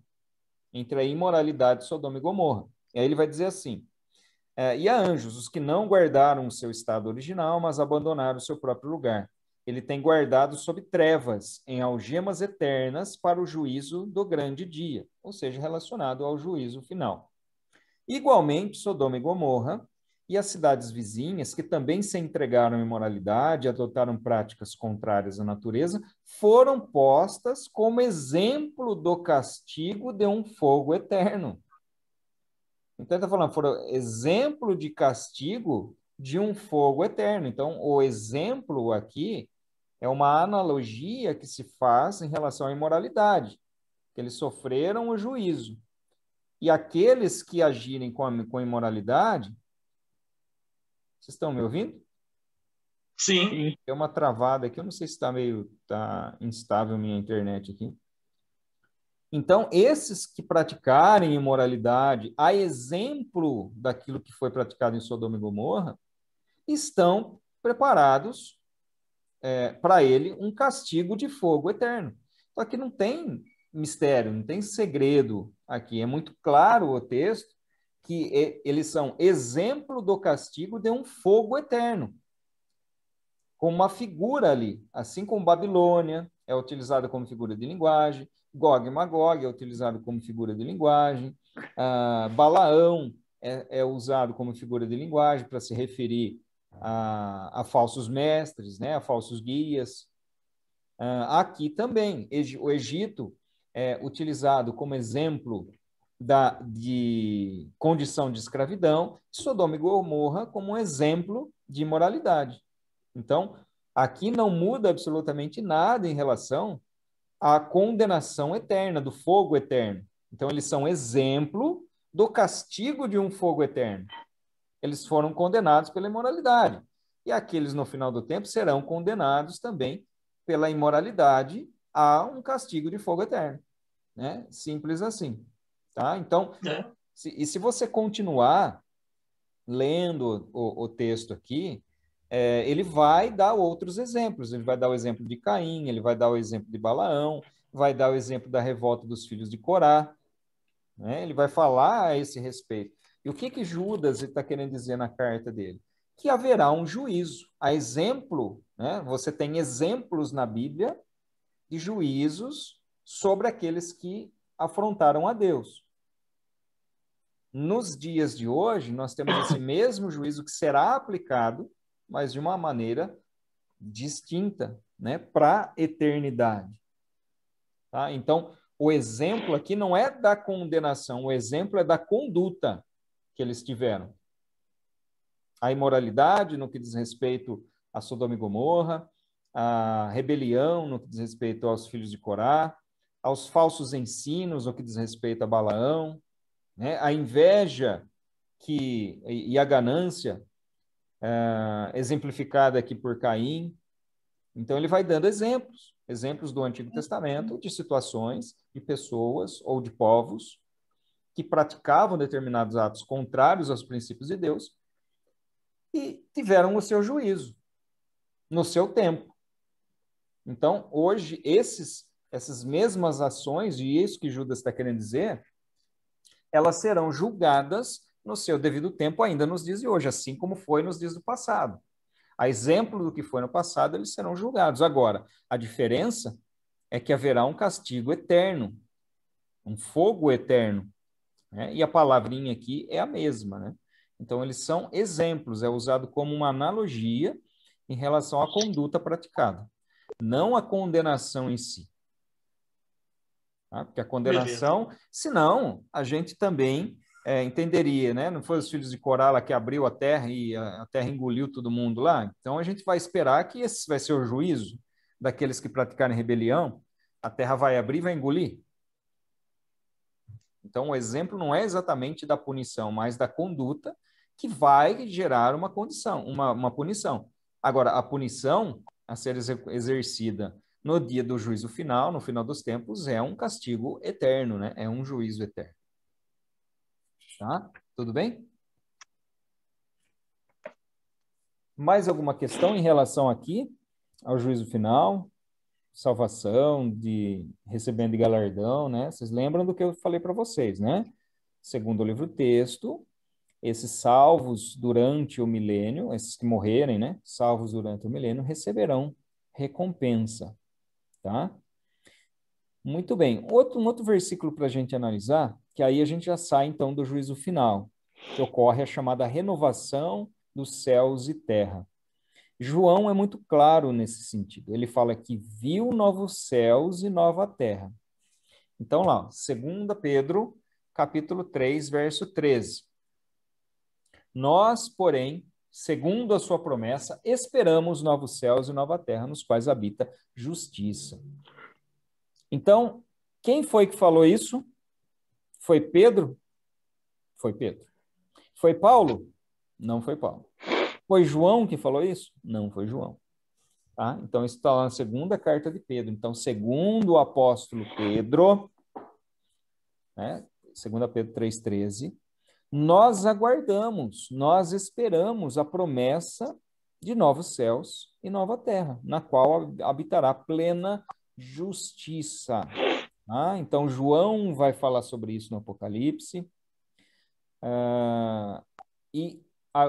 entre a imoralidade de Sodoma e Gomorra. E aí ele vai dizer assim, e a anjos, os que não guardaram o seu estado original, mas abandonaram o seu próprio lugar. Ele tem guardado sob trevas, em algemas eternas, para o juízo do grande dia, ou seja, relacionado ao juízo final. Igualmente, Sodoma e Gomorra e as cidades vizinhas, que também se entregaram à imoralidade e adotaram práticas contrárias à natureza, foram postas como exemplo do castigo de um fogo eterno. Então, ele está falando, foram exemplo de castigo de um fogo eterno. Então, o exemplo aqui é uma analogia que se faz em relação à imoralidade, que eles sofreram o juízo. E aqueles que agirem com imoralidade, vocês estão me ouvindo? Sim. Tem uma travada aqui, eu não sei se tá instável a minha internet aqui. Então, esses que praticarem imoralidade, a exemplo daquilo que foi praticado em Sodoma e Gomorra, estão preparados para ele um castigo de fogo eterno. Então, aqui não tem mistério, não tem segredo aqui. É muito claro o texto que eles são exemplo do castigo de um fogo eterno, com uma figura ali, assim como Babilônia é utilizada como figura de linguagem, Gog e Magog é utilizado como figura de linguagem, Balaão é usado como figura de linguagem para se referir a falsos mestres, né, a falsos guias. Aqui também, o Egito é utilizado como exemplo de condição de escravidão, Sodoma e Gomorra como um exemplo de imoralidade. Então, aqui não muda absolutamente nada em relação à condenação eterna, do fogo eterno. Então, eles são exemplo do castigo de um fogo eterno. Eles foram condenados pela imoralidade. E aqueles, no final do tempo, serão condenados também pela imoralidade a um castigo de fogo eterno. Né? Simples assim. Tá? Então, se você continuar lendo o texto aqui, ele vai dar outros exemplos. Ele vai dar o exemplo de Caim, ele vai dar o exemplo de Balaão, vai dar o exemplo da revolta dos filhos de Corá. Né? Ele vai falar a esse respeito. E o que Judas está querendo dizer na carta dele? Que haverá um juízo. A exemplo, né? Você tem exemplos na Bíblia de juízos sobre aqueles que afrontaram a Deus. Nos dias de hoje, nós temos esse mesmo juízo que será aplicado, mas de uma maneira distinta, né, para a eternidade. Tá? Então, o exemplo aqui não é da condenação, o exemplo é da conduta que eles tiveram. A imoralidade no que diz respeito a Sodoma e Gomorra, a rebelião no que diz respeito aos filhos de Corá, aos falsos ensinos no que diz respeito a Balaão, né? A inveja e a ganância exemplificada aqui por Caim. Então, ele vai dando exemplos do Antigo Testamento de situações, de pessoas ou de povos que praticavam determinados atos contrários aos princípios de Deus e tiveram o seu juízo no seu tempo. Então, hoje, essas mesmas ações, e isso que Judas está querendo dizer, elas serão julgadas no seu devido tempo ainda nos dias de hoje, assim como foi nos dias do passado. A exemplo do que foi no passado, eles serão julgados. Agora, a diferença é que haverá um castigo eterno, um fogo eterno, né? E a palavrinha aqui é a mesma, né? Então, eles são exemplos, é usado como uma analogia em relação à conduta praticada, não a condenação em si. Tá? Porque a condenação, senão a gente também entenderia, né? Não foi os filhos de Corá lá que abriu a terra e a terra engoliu todo mundo lá? Então a gente vai esperar que esse vai ser o juízo daqueles que praticarem rebelião, a terra vai abrir e vai engolir? Então o exemplo não é exatamente da punição, mas da conduta que vai gerar uma condição, uma punição. Agora, a punição a ser exercida no dia do juízo final, no final dos tempos, é um castigo eterno, né? É um juízo eterno. Tá? Tudo bem? Mais alguma questão em relação aqui ao juízo final? Salvação, de recebendo de galardão, né? Vocês lembram do que eu falei para vocês, né? Segundo o livro texto, esses salvos durante o milênio, esses que morrerem, né? Salvos durante o milênio, receberão recompensa. Tá? Muito bem. Um outro versículo para a gente analisar, que aí a gente já sai, então, do juízo final, que ocorre a chamada renovação dos céus e terra. João é muito claro nesse sentido. Ele fala que viu novos céus e nova terra. Então, lá, 2 Pedro, capítulo 3, verso 13. Nós, porém, segundo a sua promessa, esperamos novos céus e nova terra, nos quais habita justiça. Então, quem foi que falou isso? Foi Pedro? Foi Pedro. Foi Paulo? Não foi Paulo. Foi João que falou isso? Não foi João. Tá? Então, isso está lá na segunda carta de Pedro. Então, segundo o apóstolo Pedro, né, 2 Pedro 3,13, nós aguardamos, nós esperamos a promessa de novos céus e nova terra, na qual habitará plena justiça. Tá? Então, João vai falar sobre isso no Apocalipse.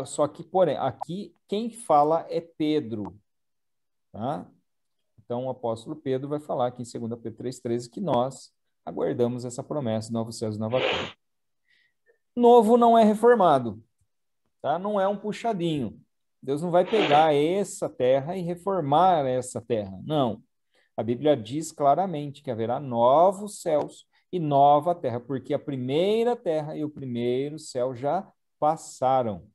Só que, porém, aqui quem fala é Pedro. Tá? Então, o apóstolo Pedro vai falar aqui em 2 Pedro 3,13 que nós aguardamos essa promessa de novos céus e nova terra. Novo não é reformado, tá? Não é um puxadinho. Deus não vai pegar essa terra e reformar essa terra. Não. A Bíblia diz claramente que haverá novos céus e nova terra, porque a primeira terra e o primeiro céu já passaram.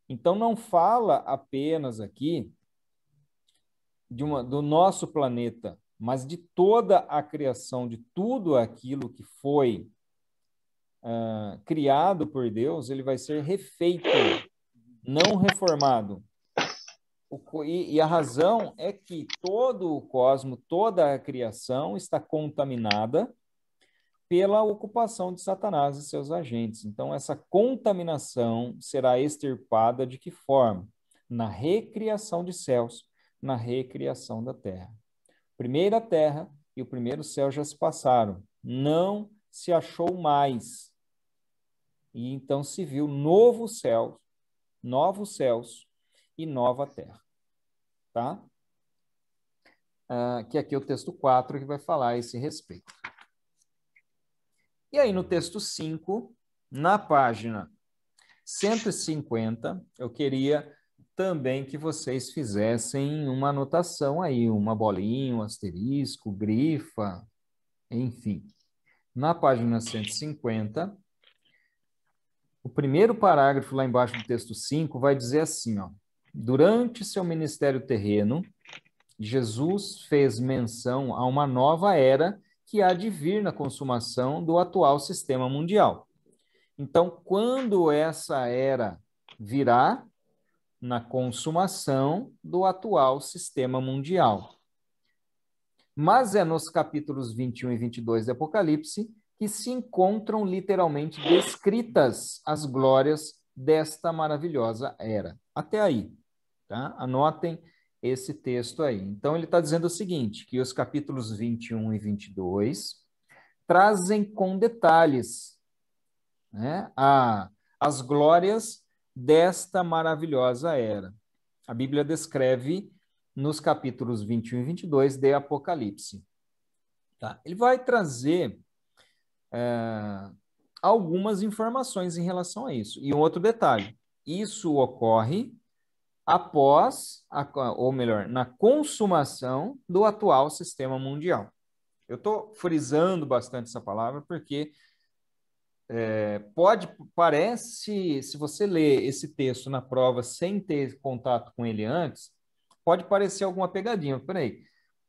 Então, não fala apenas aqui do nosso planeta, mas de toda a criação, de tudo aquilo que foi criado por Deus, ele vai ser refeito, não reformado. E a razão é que todo o cosmos, toda a criação está contaminada pela ocupação de Satanás e seus agentes. Então, essa contaminação será extirpada de que forma? Na recriação de céus, na recriação da terra. Primeira terra e o primeiro céu já se passaram. Não se achou mais. E então se viu novos céus e nova terra. Tá? Que aqui é o texto 4 que vai falar a esse respeito. E aí no texto 5, na página 150, eu queria também que vocês fizessem uma anotação aí, uma bolinha, um asterisco, grifa, enfim. Na página 150, o primeiro parágrafo lá embaixo do texto 5 vai dizer assim, ó: durante seu ministério terreno, Jesus fez menção a uma nova era que há de vir na consumação do atual sistema mundial. Então, quando essa era virá? Na consumação do atual sistema mundial. Mas é nos capítulos 21 e 22 de Apocalipse que se encontram literalmente descritas as glórias desta maravilhosa era. Até aí, tá? Anotem esse texto aí. Então, ele está dizendo o seguinte, que os capítulos 21 e 22 trazem com detalhes, né, as glórias desta maravilhosa era. A Bíblia descreve nos capítulos 21 e 22 de Apocalipse. Tá? Ele vai trazer algumas informações em relação a isso. E um outro detalhe, isso ocorre após, ou melhor, na consumação do atual sistema mundial. Eu estou frisando bastante essa palavra porque parece, se você ler esse texto na prova sem ter contato com ele antes, pode parecer alguma pegadinha. Peraí,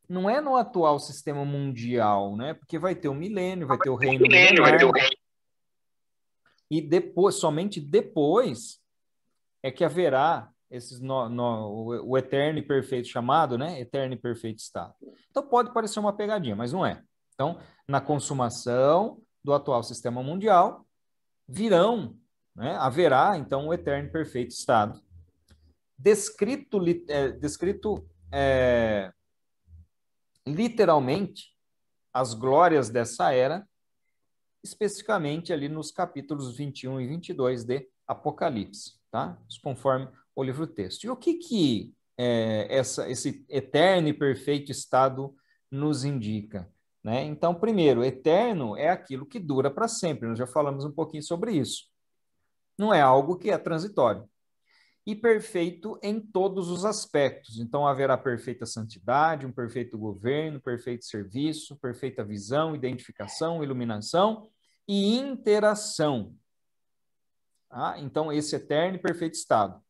não é no atual sistema mundial, né? Porque vai ter o milênio, vai ter o reino milenar, e depois, somente depois, é que haverá o eterno e perfeito chamado, né? Eterno e perfeito estado. Então pode parecer uma pegadinha, mas não é. Então, na consumação do atual sistema mundial, haverá, então, o eterno e perfeito estado. Descrito literalmente, as glórias dessa era, especificamente ali nos capítulos 21 e 22 de Apocalipse, tá? Conforme o livro-texto. E o que esse eterno e perfeito estado nos indica? Né? Então, primeiro, eterno é aquilo que dura para sempre. Nós já falamos um pouquinho sobre isso. Não é algo que é transitório. E perfeito em todos os aspectos. Então, haverá perfeita santidade, um perfeito governo, perfeito serviço, perfeita visão, identificação, iluminação e interação. Então, esse eterno e perfeito estado.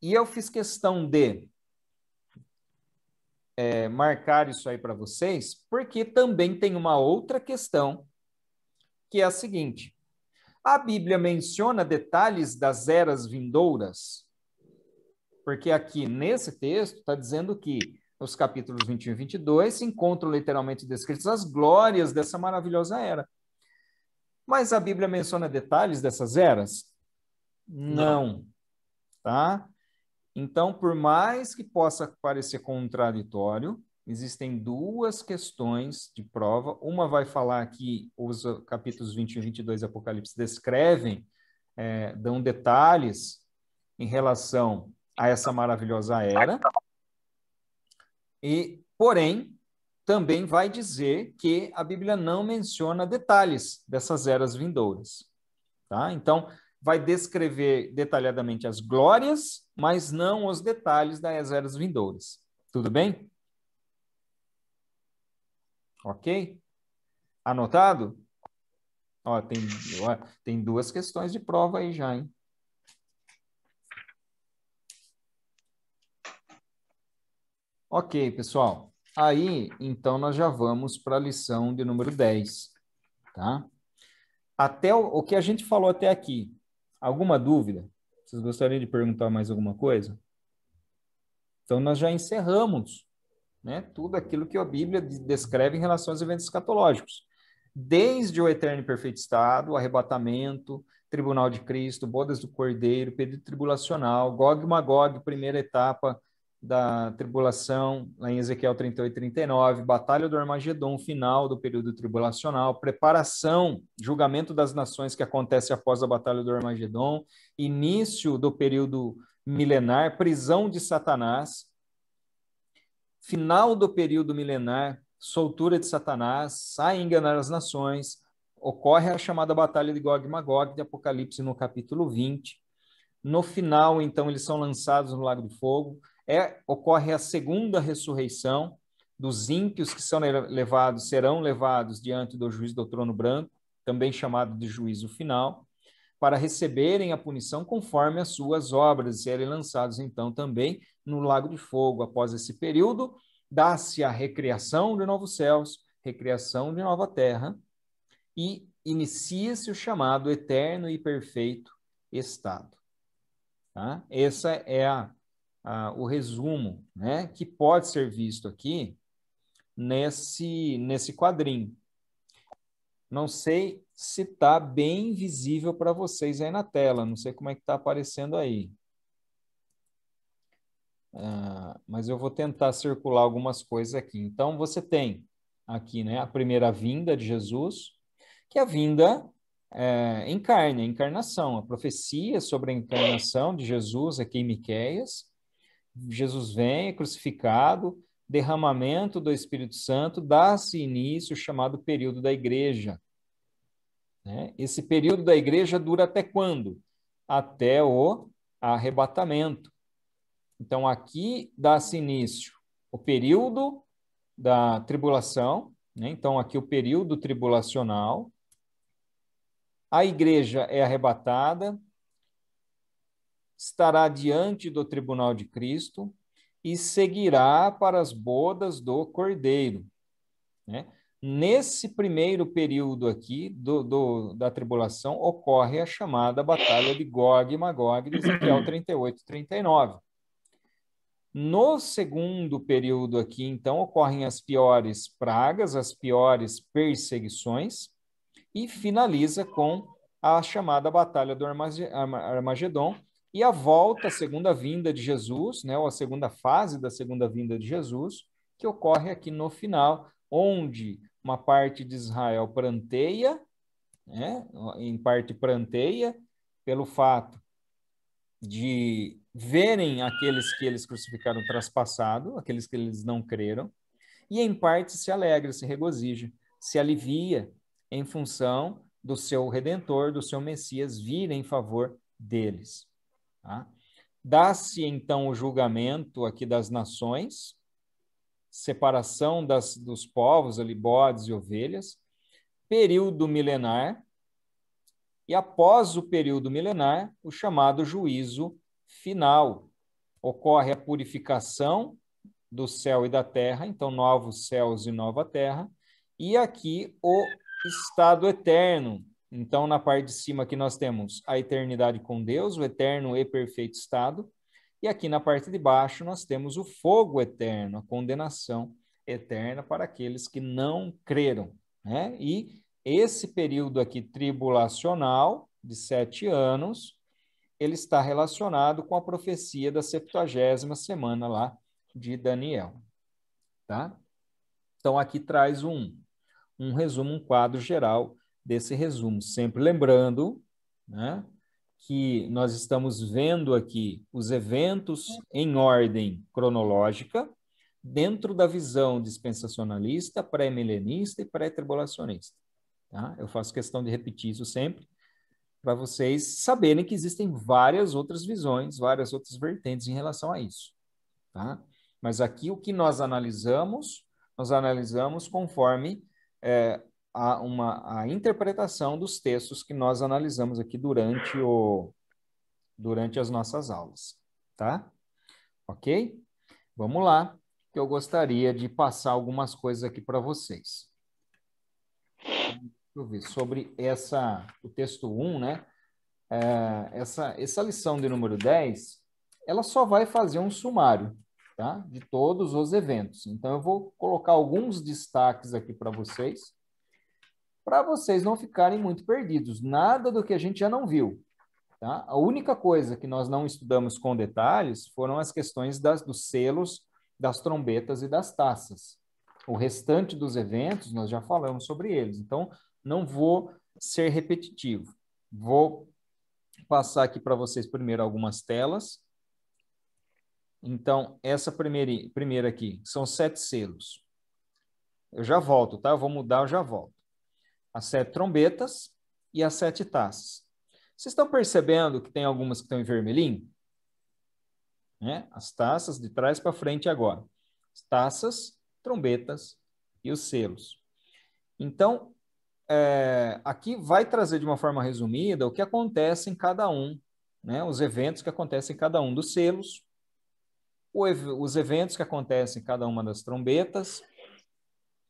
E eu fiz questão de marcar isso aí para vocês, porque também tem uma outra questão, que é a seguinte: a Bíblia menciona detalhes das eras vindouras? Porque aqui nesse texto está dizendo que nos capítulos 21 e 22 se encontram literalmente descritas as glórias dessa maravilhosa era. Mas a Bíblia menciona detalhes dessas eras? Não. Tá? Então, por mais que possa parecer contraditório, existem duas questões de prova. Uma vai falar que os capítulos 21 e 22 de Apocalipse descrevem, dão detalhes em relação a essa maravilhosa era. Porém, também vai dizer que a Bíblia não menciona detalhes dessas eras vindouras. Tá? Então, vai descrever detalhadamente as glórias, mas não os detalhes das eras vindouras. Tudo bem? Ok? Anotado? Ó, tem duas questões de prova aí já, hein? Ok, pessoal. Aí, então, nós já vamos para a lição de número 10, tá? Até o que a gente falou até aqui. Alguma dúvida? Vocês gostariam de perguntar mais alguma coisa? Então, nós já encerramos, né, tudo aquilo que a Bíblia descreve em relação aos eventos escatológicos. Desde o eterno e perfeito estado, o arrebatamento, tribunal de Cristo, bodas do Cordeiro, período tribulacional, Gog e Magog, primeira etapa da tribulação, lá em Ezequiel 38 e 39, batalha do Armagedon, final do período tribulacional, preparação, julgamento das nações que acontece após a batalha do Armagedon, início do período milenar, prisão de Satanás, final do período milenar, soltura de Satanás, sai enganar as nações, ocorre a chamada batalha de Gog e Magog, de Apocalipse no capítulo 20. No final, então, eles são lançados no lago de fogo. Ocorre a segunda ressurreição dos ímpios que serão levados diante do juízo do trono branco, também chamado de juízo final, para receberem a punição conforme as suas obras, e serem lançados, então, também no lago de fogo. Após esse período, dá-se a recriação de novos céus, recriação de nova terra, e inicia-se o chamado eterno e perfeito estado. Tá? Esse é o resumo, né, que pode ser visto aqui nesse quadrinho. Não sei se está bem visível para vocês aí na tela, não sei como é que está aparecendo aí. Mas eu vou tentar circular algumas coisas aqui. Então, você tem aqui, né, a primeira vinda de Jesus, que é a vinda em carne, a encarnação, a profecia sobre a encarnação de Jesus aqui em Miqueias. Jesus vem, é crucificado, derramamento do Espírito Santo, dá-se início ao chamado período da igreja. Né? Esse período da igreja dura até quando? Até o arrebatamento. Então, aqui dá-se início o período da tribulação, né? Então, aqui o período tribulacional. A igreja é arrebatada, estará diante do tribunal de Cristo e seguirá para as bodas do Cordeiro. Né? Nesse primeiro período aqui da tribulação, ocorre a chamada batalha de Gog e Magog, de Ezequiel 38 e 39. No segundo período aqui, então, ocorrem as piores pragas, as piores perseguições, e finaliza com a chamada batalha do Armagedon e a volta, a segunda vinda de Jesus, né, ou a segunda fase da segunda vinda de Jesus, que ocorre aqui no final, onde uma parte de Israel pranteia, né, em parte pranteia, pelo fato de verem aqueles que eles crucificaram traspassado, aqueles que eles não creram, e em parte se alegra, se regozija, se alivia em função do seu Redentor, do seu Messias vir em favor deles. Tá? Dá-se então o julgamento aqui das nações, separação dos povos, ali, bodes e ovelhas, período milenar, e após o período milenar, o chamado juízo final. Ocorre a purificação do céu e da terra, então novos céus e nova terra, e aqui o estado eterno. Então, na parte de cima aqui nós temos a eternidade com Deus, o eterno e perfeito estado, e aqui na parte de baixo nós temos o fogo eterno, a condenação eterna para aqueles que não creram, né? E esse período aqui tribulacional, de 7 anos, ele está relacionado com a profecia da 70ª semana lá de Daniel, tá? Então, aqui traz um resumo, um quadro geral desse resumo. Sempre lembrando, né, que nós estamos vendo aqui os eventos em ordem cronológica, dentro da visão dispensacionalista, pré-milenista e pré-tribulacionista. Tá? Eu faço questão de repetir isso sempre, para vocês saberem que existem várias outras visões, várias outras vertentes em relação a isso. Tá? Mas aqui o que nós analisamos conforme a interpretação dos textos que nós analisamos aqui durante as nossas aulas. Tá? Ok? Vamos lá, que eu gostaria de passar algumas coisas aqui para vocês. Deixa eu ver, sobre o texto 1, né? Essa lição de número 10, ela só vai fazer um sumário, tá? De todos os eventos. Então, eu vou colocar alguns destaques aqui para vocês não ficarem muito perdidos. Nada do que a gente já não viu, tá? A única coisa que nós não estudamos com detalhes foram as questões dos selos, das trombetas e das taças. O restante dos eventos, nós já falamos sobre eles. Então, não vou ser repetitivo. Vou passar aqui para vocês primeiro algumas telas. Então, essa primeira aqui, são 7 selos. Eu já volto, tá? Eu vou mudar, eu já volto. As 7 trombetas e as 7 taças. Vocês estão percebendo que tem algumas que estão em vermelhinho? Né? As taças de trás para frente agora. As taças, trombetas e os selos. Então, aqui vai trazer de uma forma resumida o que acontece em cada um, né? Os eventos que acontecem em cada um dos selos, os eventos que acontecem em cada uma das trombetas,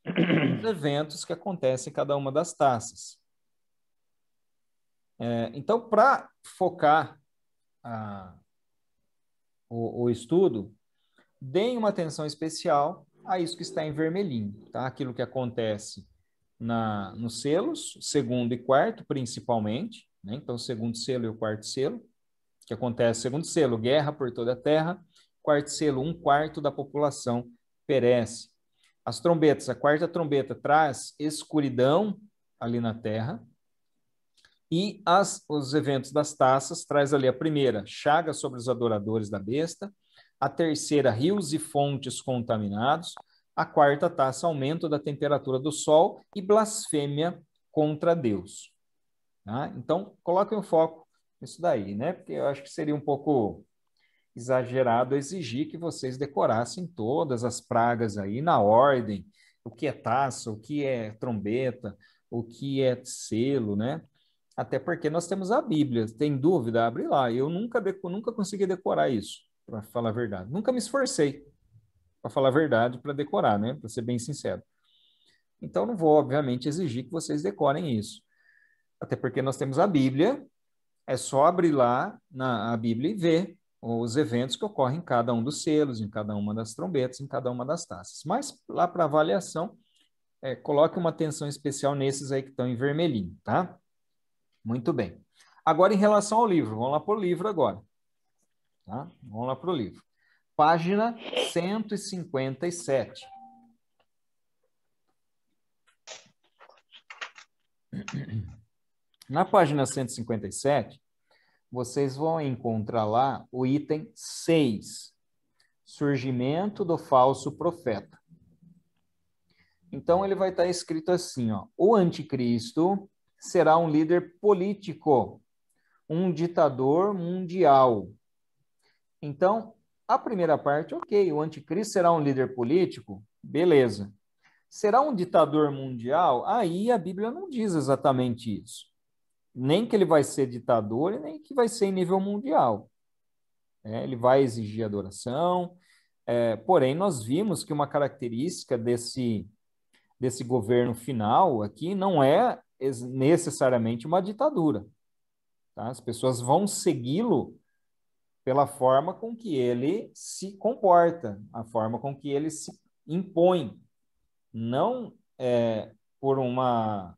os eventos que acontecem em cada uma das taças. Então, para focar o estudo, deem uma atenção especial a isso que está em vermelhinho, tá? Aquilo que acontece nos selos, segundo e quarto, principalmente, né? Então, o segundo selo e o quarto selo, que acontece, segundo selo, guerra por toda a terra, quarto selo, 1/4 da população perece. As trombetas, a quarta trombeta traz escuridão ali na terra, e os eventos das taças traz ali a primeira, chaga sobre os adoradores da besta, a terceira, rios e fontes contaminados, a quarta taça, aumento da temperatura do sol e blasfêmia contra Deus. Tá? Então, coloquem o foco nisso daí, né? Porque eu acho que seria um pouco exagerado exigir que vocês decorassem todas as pragas aí na ordem, o que é taça, o que é trombeta, o que é selo, né? Até porque nós temos a Bíblia. Tem dúvida? Abre lá. Eu nunca consegui decorar isso, para falar a verdade. Nunca me esforcei, para falar a verdade, para decorar, né? Para ser bem sincero. Então, não vou, obviamente, exigir que vocês decorem isso. Até porque nós temos a Bíblia, é só abrir lá a Bíblia e ver os eventos que ocorrem em cada um dos selos, em cada uma das trombetas, em cada uma das taças. Mas, lá para avaliação, coloque uma atenção especial nesses aí que estão em vermelhinho, tá? Muito bem. Agora, em relação ao livro, vamos lá para o livro agora. Tá? Vamos lá para o livro. Página 157. Na página 157, vocês vão encontrar lá o item 6, surgimento do falso profeta. Então, ele vai estar escrito assim, ó, o anticristo será um líder político, um ditador mundial. Então, a primeira parte, ok, o anticristo será um líder político, beleza. Será um ditador mundial? Aí a Bíblia não diz exatamente isso. Nem que ele vai ser ditador e nem que vai ser em nível mundial. ele vai exigir adoração, porém nós vimos que uma característica desse governo final aqui não é necessariamente uma ditadura. Tá? As pessoas vão segui-lo pela forma com que ele se comporta, a forma com que ele se impõe, não por uma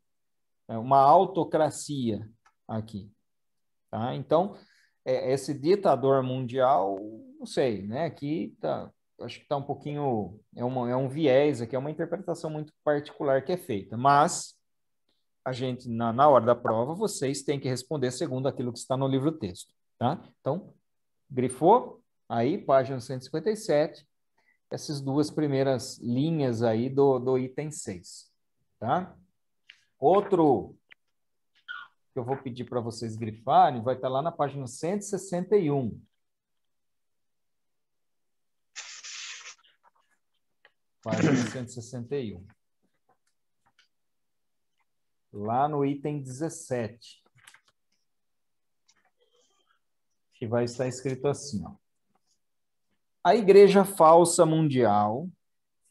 autocracia aqui. Tá? Então, esse ditador mundial, não sei, né? Aqui acho que está um pouquinho, é um viés aqui, é uma interpretação muito particular que é feita, mas a gente, na hora da prova, vocês têm que responder segundo aquilo que está no livro-texto, tá? Então, grifou, aí, página 157, essas duas primeiras linhas aí do item 6, tá? Outro que eu vou pedir para vocês grifarem vai estar lá na página 161. Página 161. Lá no item 17. Que vai estar escrito assim, ó. A igreja falsa mundial,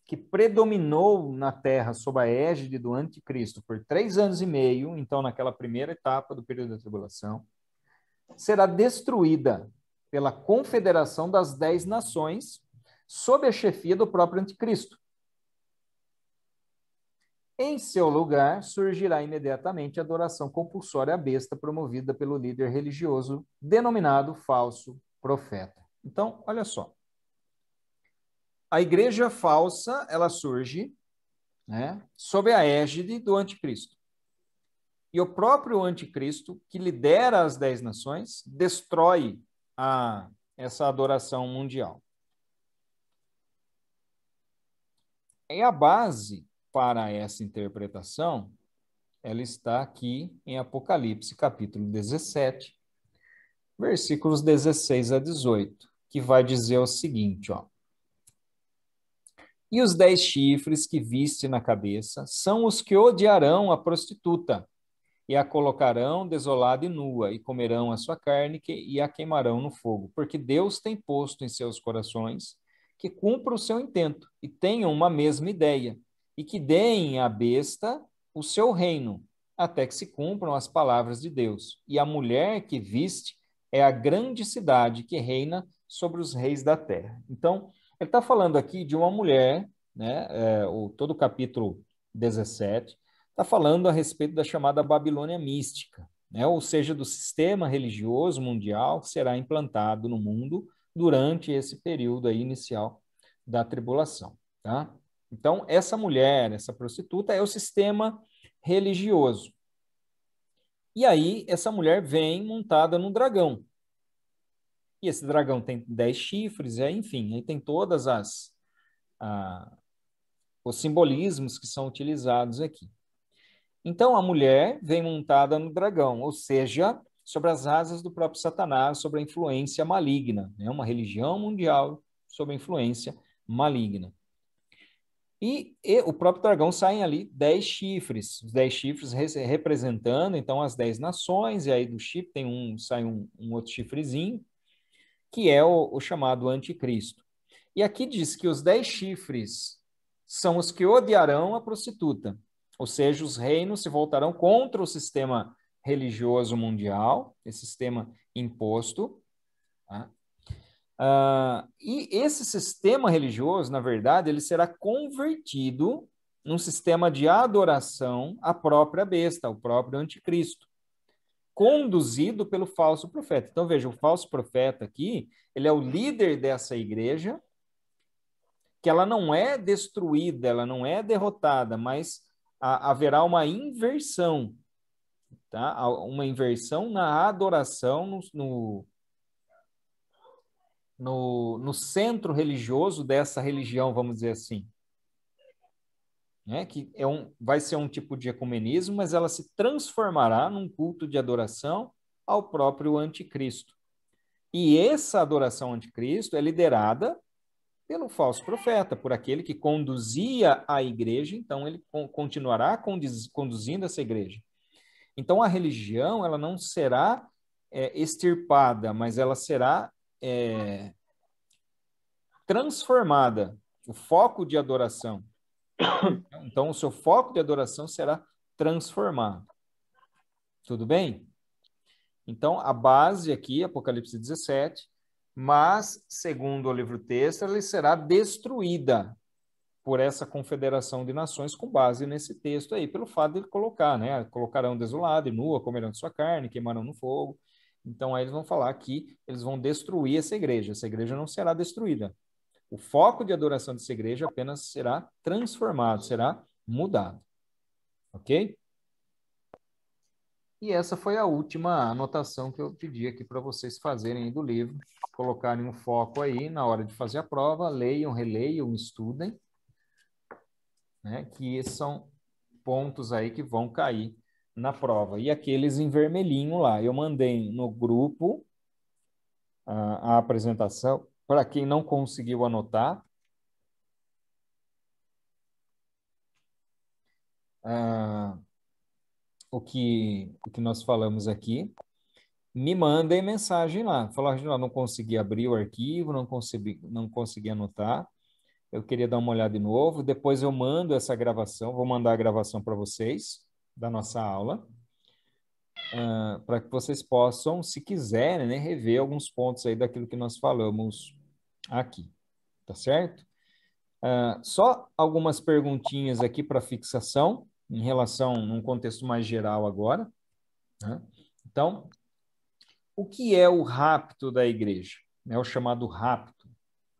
que predominou na Terra sob a égide do anticristo por 3 anos e meio, então naquela primeira etapa do período da tribulação, será destruída pela confederação das 10 nações sob a chefia do próprio anticristo. Em seu lugar, surgirá imediatamente a adoração compulsória à besta promovida pelo líder religioso denominado falso profeta. Então, olha só. A igreja falsa, ela surge, né, sob a égide do anticristo. E o próprio anticristo, que lidera as 10 nações, destrói essa adoração mundial. E a base para essa interpretação, ela está aqui em Apocalipse, capítulo 17, versículos 16 a 18, que vai dizer o seguinte, ó. E os 10 chifres que viste na cabeça são os que odiarão a prostituta, e a colocarão desolada e nua, e comerão a sua carne e a queimarão no fogo, porque Deus tem posto em seus corações que cumpra o seu intento, e tenham uma mesma ideia, e que deem à besta o seu reino, até que se cumpram as palavras de Deus. E a mulher que viste é a grande cidade que reina sobre os reis da terra. Então, ele está falando aqui de uma mulher, né? Todo o capítulo 17 está falando a respeito da chamada Babilônia mística, né? Ou seja, do sistema religioso mundial que será implantado no mundo durante esse período aí inicial da tribulação, tá? Então, essa mulher, essa prostituta, é o sistema religioso. E aí, essa mulher vem montada num dragão. E esse dragão tem 10 chifres, enfim, aí tem todas os simbolismos que são utilizados aqui. Então, a mulher vem montada no dragão, ou seja, sobre as asas do próprio Satanás, sobre a influência maligna, né? Uma religião mundial sob a influência maligna. E o próprio dragão saem ali 10 chifres, os 10 chifres representando, então, as 10 nações, e aí do chifre sai um outro chifrezinho, que é o chamado anticristo. E aqui diz que os 10 chifres são os que odiarão a prostituta, ou seja, os reinos se voltarão contra o sistema religioso mundial, esse sistema imposto, tá? E esse sistema religioso, na verdade, ele será convertido num sistema de adoração à própria besta, ao próprio anticristo, conduzido pelo falso profeta. Então, veja, o falso profeta aqui, ele é o líder dessa igreja, que ela não é destruída, ela não é derrotada, mas haverá uma inversão, tá? Uma inversão na adoração no centro religioso dessa religião, vamos dizer assim. Né? Que vai ser um tipo de ecumenismo, mas ela se transformará num culto de adoração ao próprio anticristo. E essa adoração ao anticristo é liderada pelo falso profeta, por aquele que conduzia a igreja, então ele continuará conduzindo essa igreja. Então a religião, ela não será extirpada, mas ela será transformada, o foco de adoração. Então, o seu foco de adoração será transformado. Tudo bem? Então, a base aqui, Apocalipse 17, mas, segundo o livro-texto, ela será destruída por essa confederação de nações com base nesse texto aí, pelo fato de ele colocar, né? Colocarão desolado e nua, comerão de sua carne, queimarão no fogo. Então, aí eles vão falar que eles vão destruir essa igreja. Essa igreja não será destruída. O foco de adoração dessa igreja apenas será transformado, será mudado. Ok? E essa foi a última anotação que eu pedi aqui para vocês fazerem aí do livro, colocarem um foco aí na hora de fazer a prova, leiam, releiam, estudem, né? Que esses são pontos aí que vão cair na prova. E aqueles em vermelhinho lá, eu mandei no grupo a apresentação, para quem não conseguiu anotar, o que nós falamos aqui, me mandem mensagem lá. Falar, não consegui abrir o arquivo, não consegui anotar, eu queria dar uma olhada de novo, depois eu mando essa gravação, vou mandar a gravação para vocês, da nossa aula, para que vocês possam, se quiserem, né, rever alguns pontos aí daquilo que nós falamos aqui, tá certo? Só algumas perguntinhas aqui para fixação, em relação, num contexto mais geral agora, né? Então, o que é o rapto da igreja? É o chamado rapto,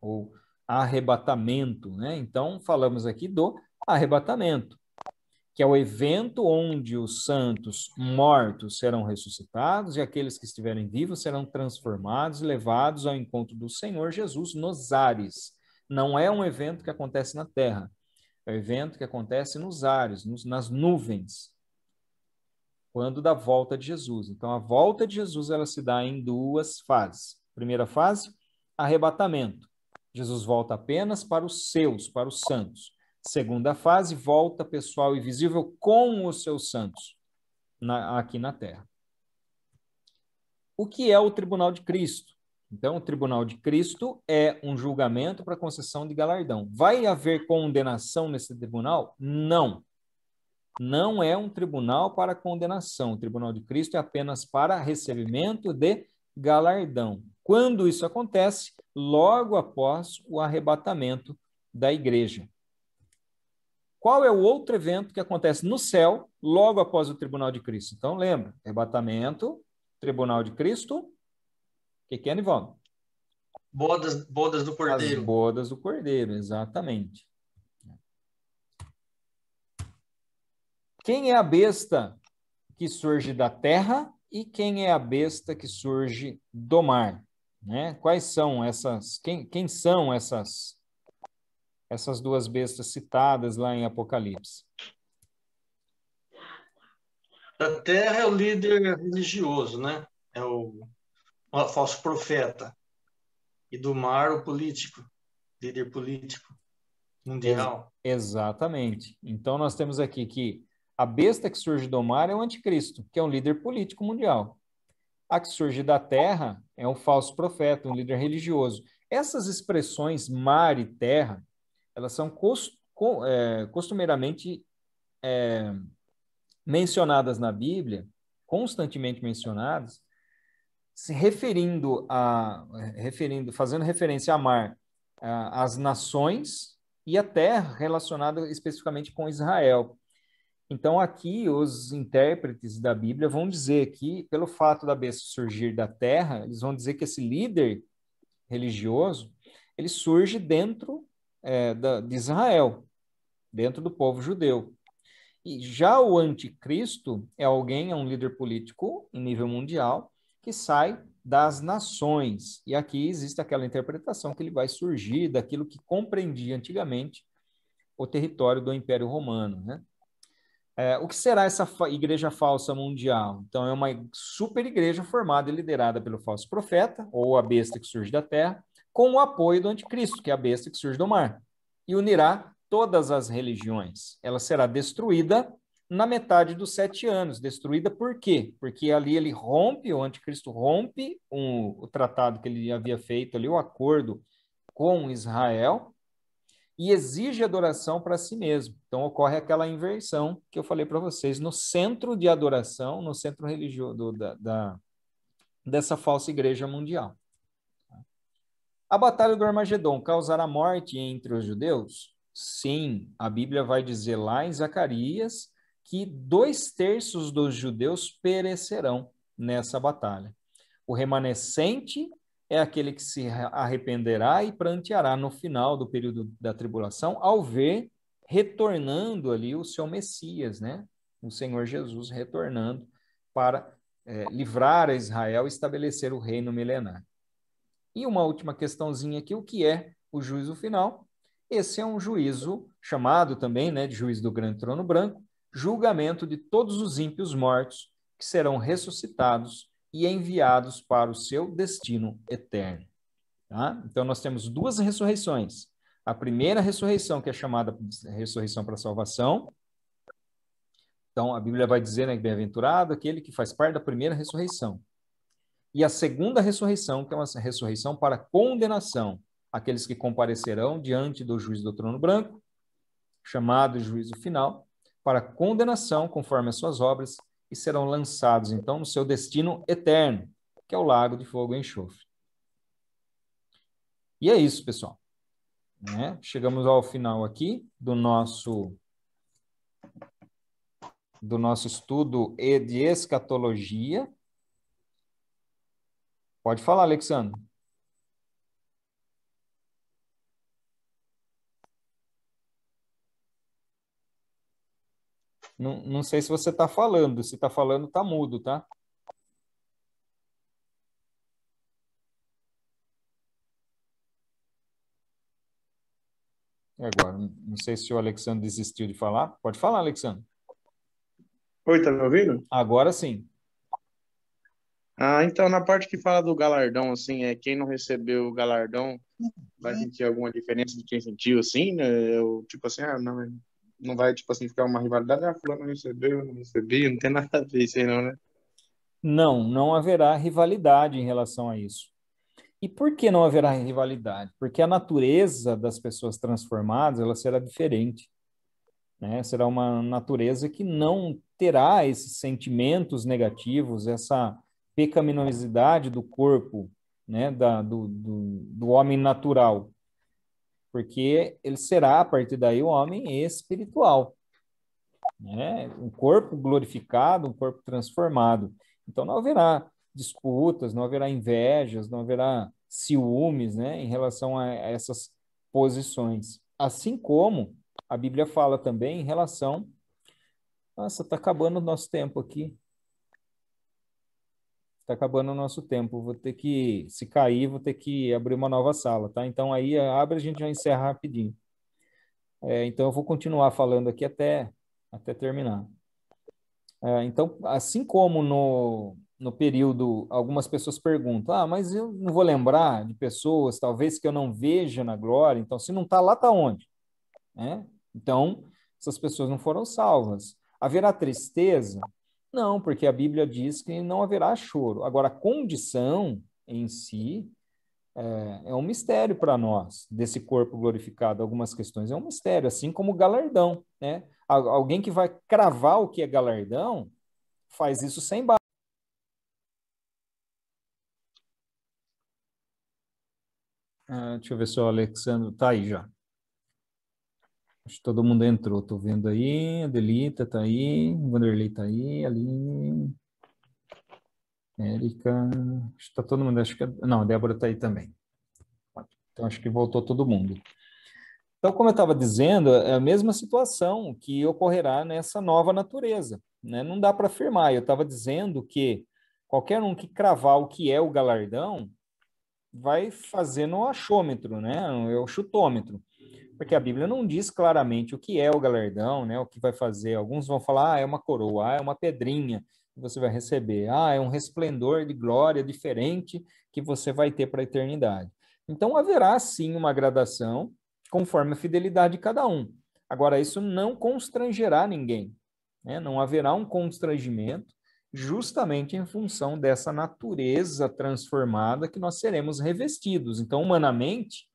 ou arrebatamento, né? Então, falamos aqui do arrebatamento, que é o evento onde os santos mortos serão ressuscitados e aqueles que estiverem vivos serão transformados e levados ao encontro do Senhor Jesus nos ares. Não é um evento que acontece na terra, é um evento que acontece nos ares, nas nuvens, quando da volta de Jesus. Então, a volta de Jesus ela se dá em duas fases. Primeira fase, arrebatamento. Jesus volta apenas para os seus, para os santos. Segunda fase, volta pessoal e visível com os seus santos, aqui na terra. O que é o tribunal de Cristo? Então, o tribunal de Cristo é um julgamento para concessão de galardão. Vai haver condenação nesse tribunal? Não. Não é um tribunal para condenação. O tribunal de Cristo é apenas para recebimento de galardão. Quando isso acontece? Logo após o arrebatamento da igreja. Qual é o outro evento que acontece no céu logo após o tribunal de Cristo? Então, lembra, arrebatamento, tribunal de Cristo, o que é, Nivaldo? Bodas do Cordeiro. As bodas do Cordeiro, exatamente. Quem é a besta que surge da terra e quem é a besta que surge do mar? Né? Quais são essas? Quem são essas duas bestas citadas lá em Apocalipse? Da terra é o líder religioso, né? É o falso profeta. E do mar, o político, líder político mundial. Exatamente. Então, nós temos aqui que a besta que surge do mar é o anticristo, que é um líder político mundial. A que surge da terra é um falso profeta, um líder religioso. Essas expressões mar e terra, elas são costumeiramente mencionadas na Bíblia, constantemente mencionadas, fazendo referência a mar, às nações e a terra relacionada especificamente com Israel. Então, aqui, os intérpretes da Bíblia vão dizer que, pelo fato da besta surgir da terra, eles vão dizer que esse líder religioso, ele surge dentro de Israel, dentro do povo judeu. E já o anticristo é um líder político em nível mundial, que sai das nações. E aqui existe aquela interpretação que ele vai surgir daquilo que compreendia antigamente o território do Império Romano, né? O que será essa igreja falsa mundial? Então, é uma super igreja formada e liderada pelo falso profeta, ou a besta que surge da terra, com o apoio do anticristo, que é a besta que surge do mar, e unirá todas as religiões. Ela será destruída na metade dos 7 anos, destruída por quê? Porque ali ele rompe, o anticristo rompe o tratado que ele havia feito ali, o acordo com Israel, e exige adoração para si mesmo. Então ocorre aquela inversão que eu falei para vocês, no centro de adoração, no centro religioso dessa falsa igreja mundial. A batalha do Armagedon causará morte entre os judeus? Sim, a Bíblia vai dizer lá em Zacarias que 2/3 dos judeus perecerão nessa batalha. O remanescente é aquele que se arrependerá e pranteará no final do período da tribulação, ao ver retornando ali o seu Messias, né? O Senhor Jesus retornando para livrar a Israel e estabelecer o reino milenar. E uma última questãozinha aqui, o que é o juízo final? Esse é um juízo chamado também, né, de juízo do grande trono branco, julgamento de todos os ímpios mortos que serão ressuscitados e enviados para o seu destino eterno. Tá? Então, nós temos 2 ressurreições. A primeira ressurreição, que é chamada ressurreição para a salvação. Então, a Bíblia vai dizer, né, que bem-aventurado aquele que faz parte da primeira ressurreição. E a segunda ressurreição, que é uma ressurreição para condenação. Aqueles que comparecerão diante do juiz do trono branco, chamado juízo final, para condenação conforme as suas obras, e serão lançados, então, no seu destino eterno, que é o lago de fogo e enxofre. E é isso, pessoal. Né? Chegamos ao final aqui do nosso estudo de escatologia. Pode falar, Alexandre. Não sei se você está falando. Se está falando, está mudo, tá? E agora? Não sei se o Alexandre desistiu de falar. Pode falar, Alexandre. Oi, tá me ouvindo? Agora sim. Então, na parte que fala do galardão, assim, quem não recebeu o galardão vai sentir alguma diferença de quem sentiu, assim, né? Tipo assim, não vai, tipo assim, ficar uma rivalidade, fulano recebeu, eu não recebi, não tem nada a ver isso aí, não, né? Não haverá rivalidade em relação a isso. E por que não haverá rivalidade? Porque a natureza das pessoas transformadas, ela será diferente, né? Será uma natureza que não terá esses sentimentos negativos, essa pecaminosidade do corpo, né? Do homem natural. Porque ele será, a partir daí, um homem espiritual, né? Um corpo glorificado, um corpo transformado. Então, não haverá disputas, não haverá invejas, não haverá ciúmes, né, em relação a essas posições. Assim como a Bíblia fala também em relação... Nossa, está acabando o nosso tempo aqui. Está acabando o nosso tempo. Vou ter que, se cair, vou ter que abrir uma nova sala, tá? Então, aí abre, a gente já encerra rapidinho. Então, eu vou continuar falando aqui até terminar. Então, assim como no período, algumas pessoas perguntam, mas eu não vou lembrar de pessoas, talvez, que eu não veja na glória, então, se não está lá, está onde? Né? Então, essas pessoas não foram salvas. Haverá tristeza? Não, porque a Bíblia diz que não haverá choro. Agora, a condição em si é um mistério para nós, desse corpo glorificado. Algumas questões é um mistério, assim como o galardão, né? Alguém que vai cravar o que é galardão, faz isso sem base. Deixa eu ver se o Alexandre está aí já. Acho que todo mundo entrou. Estou vendo aí, a Delita está aí, o Vanderlei está aí, Aline, Érica, acho que está todo mundo. Não, a Débora está aí também. Então, acho que voltou todo mundo. Então, como eu estava dizendo, é a mesma situação que ocorrerá nessa nova natureza, né? Não dá para afirmar. Eu estava dizendo que qualquer um que cravar o que é o galardão vai fazer no achômetro, né? É o chutômetro. Porque a Bíblia não diz claramente o que é o galardão, né? O que vai fazer. Alguns vão falar, é uma coroa, é uma pedrinha que você vai receber. É um resplendor de glória diferente que você vai ter para a eternidade. Então, haverá, sim, uma gradação conforme a fidelidade de cada um. Agora, isso não constrangerá ninguém, né? Não haverá um constrangimento, justamente em função dessa natureza transformada que nós seremos revestidos. Então, humanamente,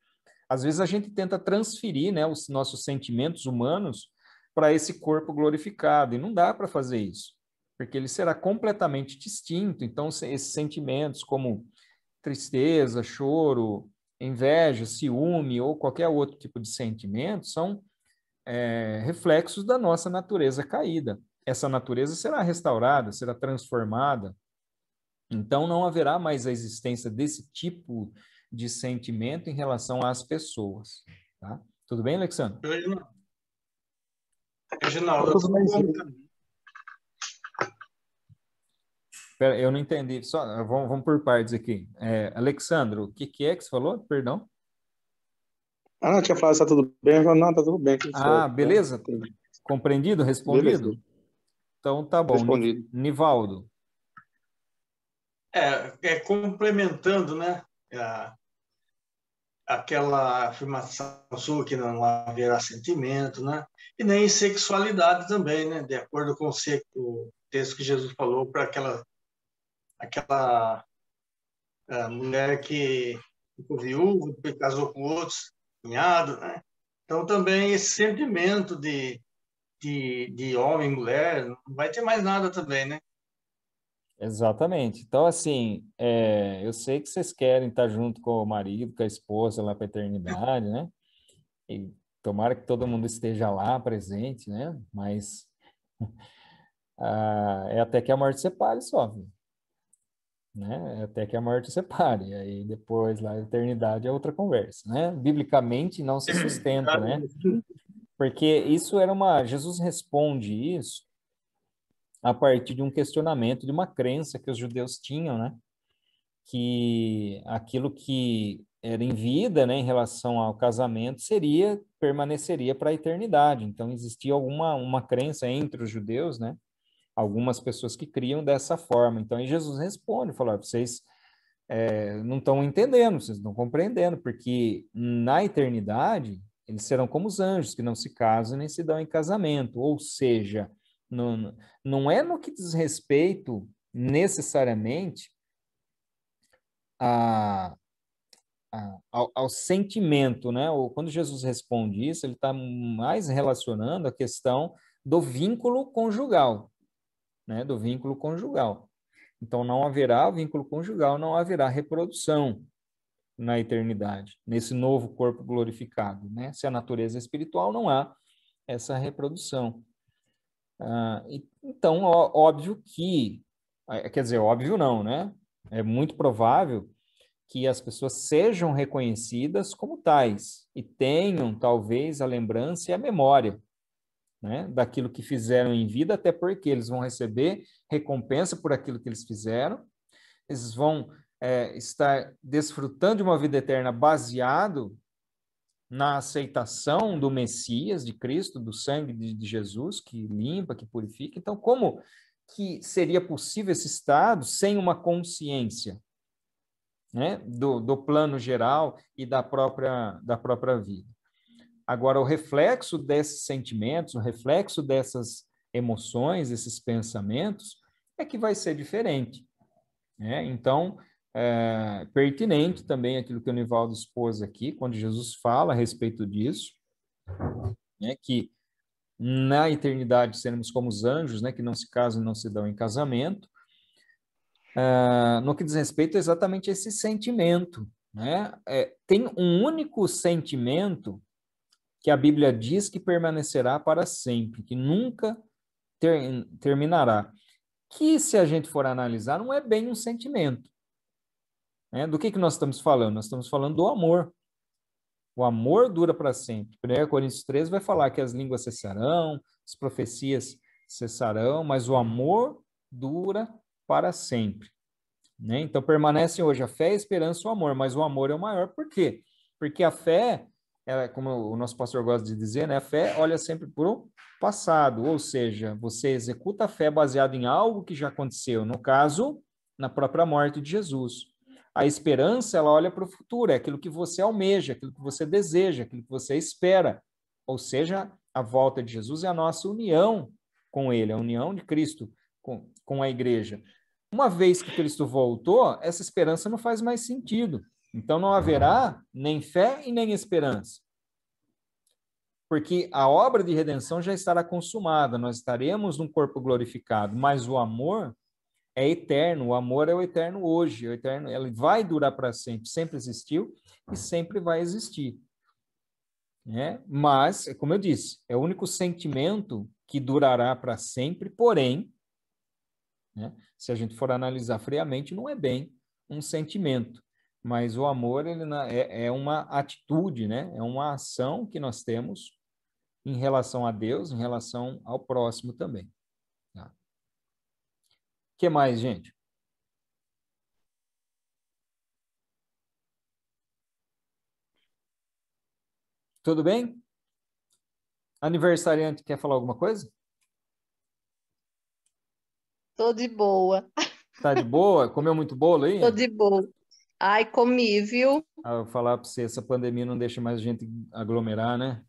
às vezes a gente tenta transferir, né, os nossos sentimentos humanos para esse corpo glorificado, e não dá para fazer isso, porque ele será completamente distinto. Então, esses sentimentos como tristeza, choro, inveja, ciúme ou qualquer outro tipo de sentimento são reflexos da nossa natureza caída. Essa natureza será restaurada, será transformada. Então, não haverá mais a existência desse tipo de sentimento em relação às pessoas. Tá? Tudo bem, Alexandre? Reginaldo, Espera, eu não entendi. Só, vamos por partes aqui. Alexandre, o que é que você falou? Perdão. Não, tinha falado, está tudo bem? Não, está tudo bem. Tudo certo, beleza. Né? Compreendido? Respondido? Beleza. Então, tá bom. Respondido. Nivaldo. Complementando, né? Aquela afirmação sua que não haverá sentimento, né? E nem sexualidade também, né? De acordo com o texto que Jesus falou para aquela mulher que ficou viúva, depois casou com outros cunhados, né? Então também esse sentimento de homem e mulher não vai ter mais nada também, né? Exatamente. Então, assim, eu sei que vocês querem estar junto com o marido, com a esposa lá para a eternidade, né? E tomara que todo mundo esteja lá presente, né? Mas é até que a morte separe só, viu? Né? É até que a morte separe. Aí depois, lá, a eternidade é outra conversa, né? Biblicamente não se sustenta, né? Porque isso Jesus responde isso a partir de um questionamento, de uma crença que os judeus tinham, né? Que aquilo que era em vida, né, em relação ao casamento, permaneceria para a eternidade. Então, existia uma crença entre os judeus, né? Algumas pessoas que criam dessa forma. Então, aí Jesus responde, falou, vocês não estão entendendo, vocês não estão compreendendo, porque na eternidade, eles serão como os anjos, que não se casam nem se dão em casamento. Ou seja, não é no que diz respeito necessariamente ao sentimento, né? Ou quando Jesus responde isso, ele está mais relacionando a questão do vínculo conjugal, né? Do vínculo conjugal. Então, não haverá vínculo conjugal, não haverá reprodução na eternidade, nesse novo corpo glorificado, né? Se a natureza é espiritual, não há essa reprodução. Então, óbvio que, quer dizer, óbvio não, né? É muito provável que as pessoas sejam reconhecidas como tais e tenham, talvez, a lembrança e a memória, né, daquilo que fizeram em vida, até porque eles vão receber recompensa por aquilo que eles fizeram, eles vão estar desfrutando de uma vida eterna baseado na aceitação do Messias, de Cristo, do sangue de Jesus, que limpa, que purifica. Então, como que seria possível esse estado sem uma consciência, né, do plano geral e da própria vida? Agora, o reflexo desses sentimentos, o reflexo dessas emoções, esses pensamentos, é que vai ser diferente, né? Então, pertinente também aquilo que o Nivaldo expôs aqui, quando Jesus fala a respeito disso, né, que na eternidade seremos como os anjos, né, que não se casam e não se dão em casamento, no que diz respeito exatamente a esse sentimento, né? Tem um único sentimento que a Bíblia diz que permanecerá para sempre, que nunca terminará, que se a gente for analisar, não é bem um sentimento. Né? Do que nós estamos falando? Nós estamos falando do amor. O amor dura para sempre. 1 Coríntios 13 vai falar que as línguas cessarão, as profecias cessarão, mas o amor dura para sempre. Né? Então, permanecem hoje a fé, a esperança e o amor, mas o amor é o maior. Por quê? Porque a fé, como o nosso pastor gosta de dizer, né? A fé olha sempre para o passado, ou seja, você executa a fé baseada em algo que já aconteceu, no caso, na própria morte de Jesus. A esperança, ela olha para o futuro, é aquilo que você almeja, aquilo que você deseja, aquilo que você espera, ou seja, a volta de Jesus é a nossa união com ele, a união de Cristo com a igreja. Uma vez que Cristo voltou, essa esperança não faz mais sentido. Então não haverá nem fé e nem esperança. Porque a obra de redenção já estará consumada, nós estaremos num corpo glorificado, mas o amor é eterno, o amor é o eterno hoje, o eterno, ele vai durar para sempre, sempre existiu e sempre vai existir. Né? Mas, como eu disse, é o único sentimento que durará para sempre, porém, né, se a gente for analisar friamente, não é bem um sentimento, mas o amor ele é uma atitude, né? É uma ação que nós temos em relação a Deus, em relação ao próximo também. Tá? O que mais, gente? Tudo bem? Aniversariante quer falar alguma coisa? Tô de boa. Tá de boa? Comeu muito bolo aí? Tô de boa. Ai, comi, viu? Ah, eu vou falar para você, essa pandemia não deixa mais a gente aglomerar, né?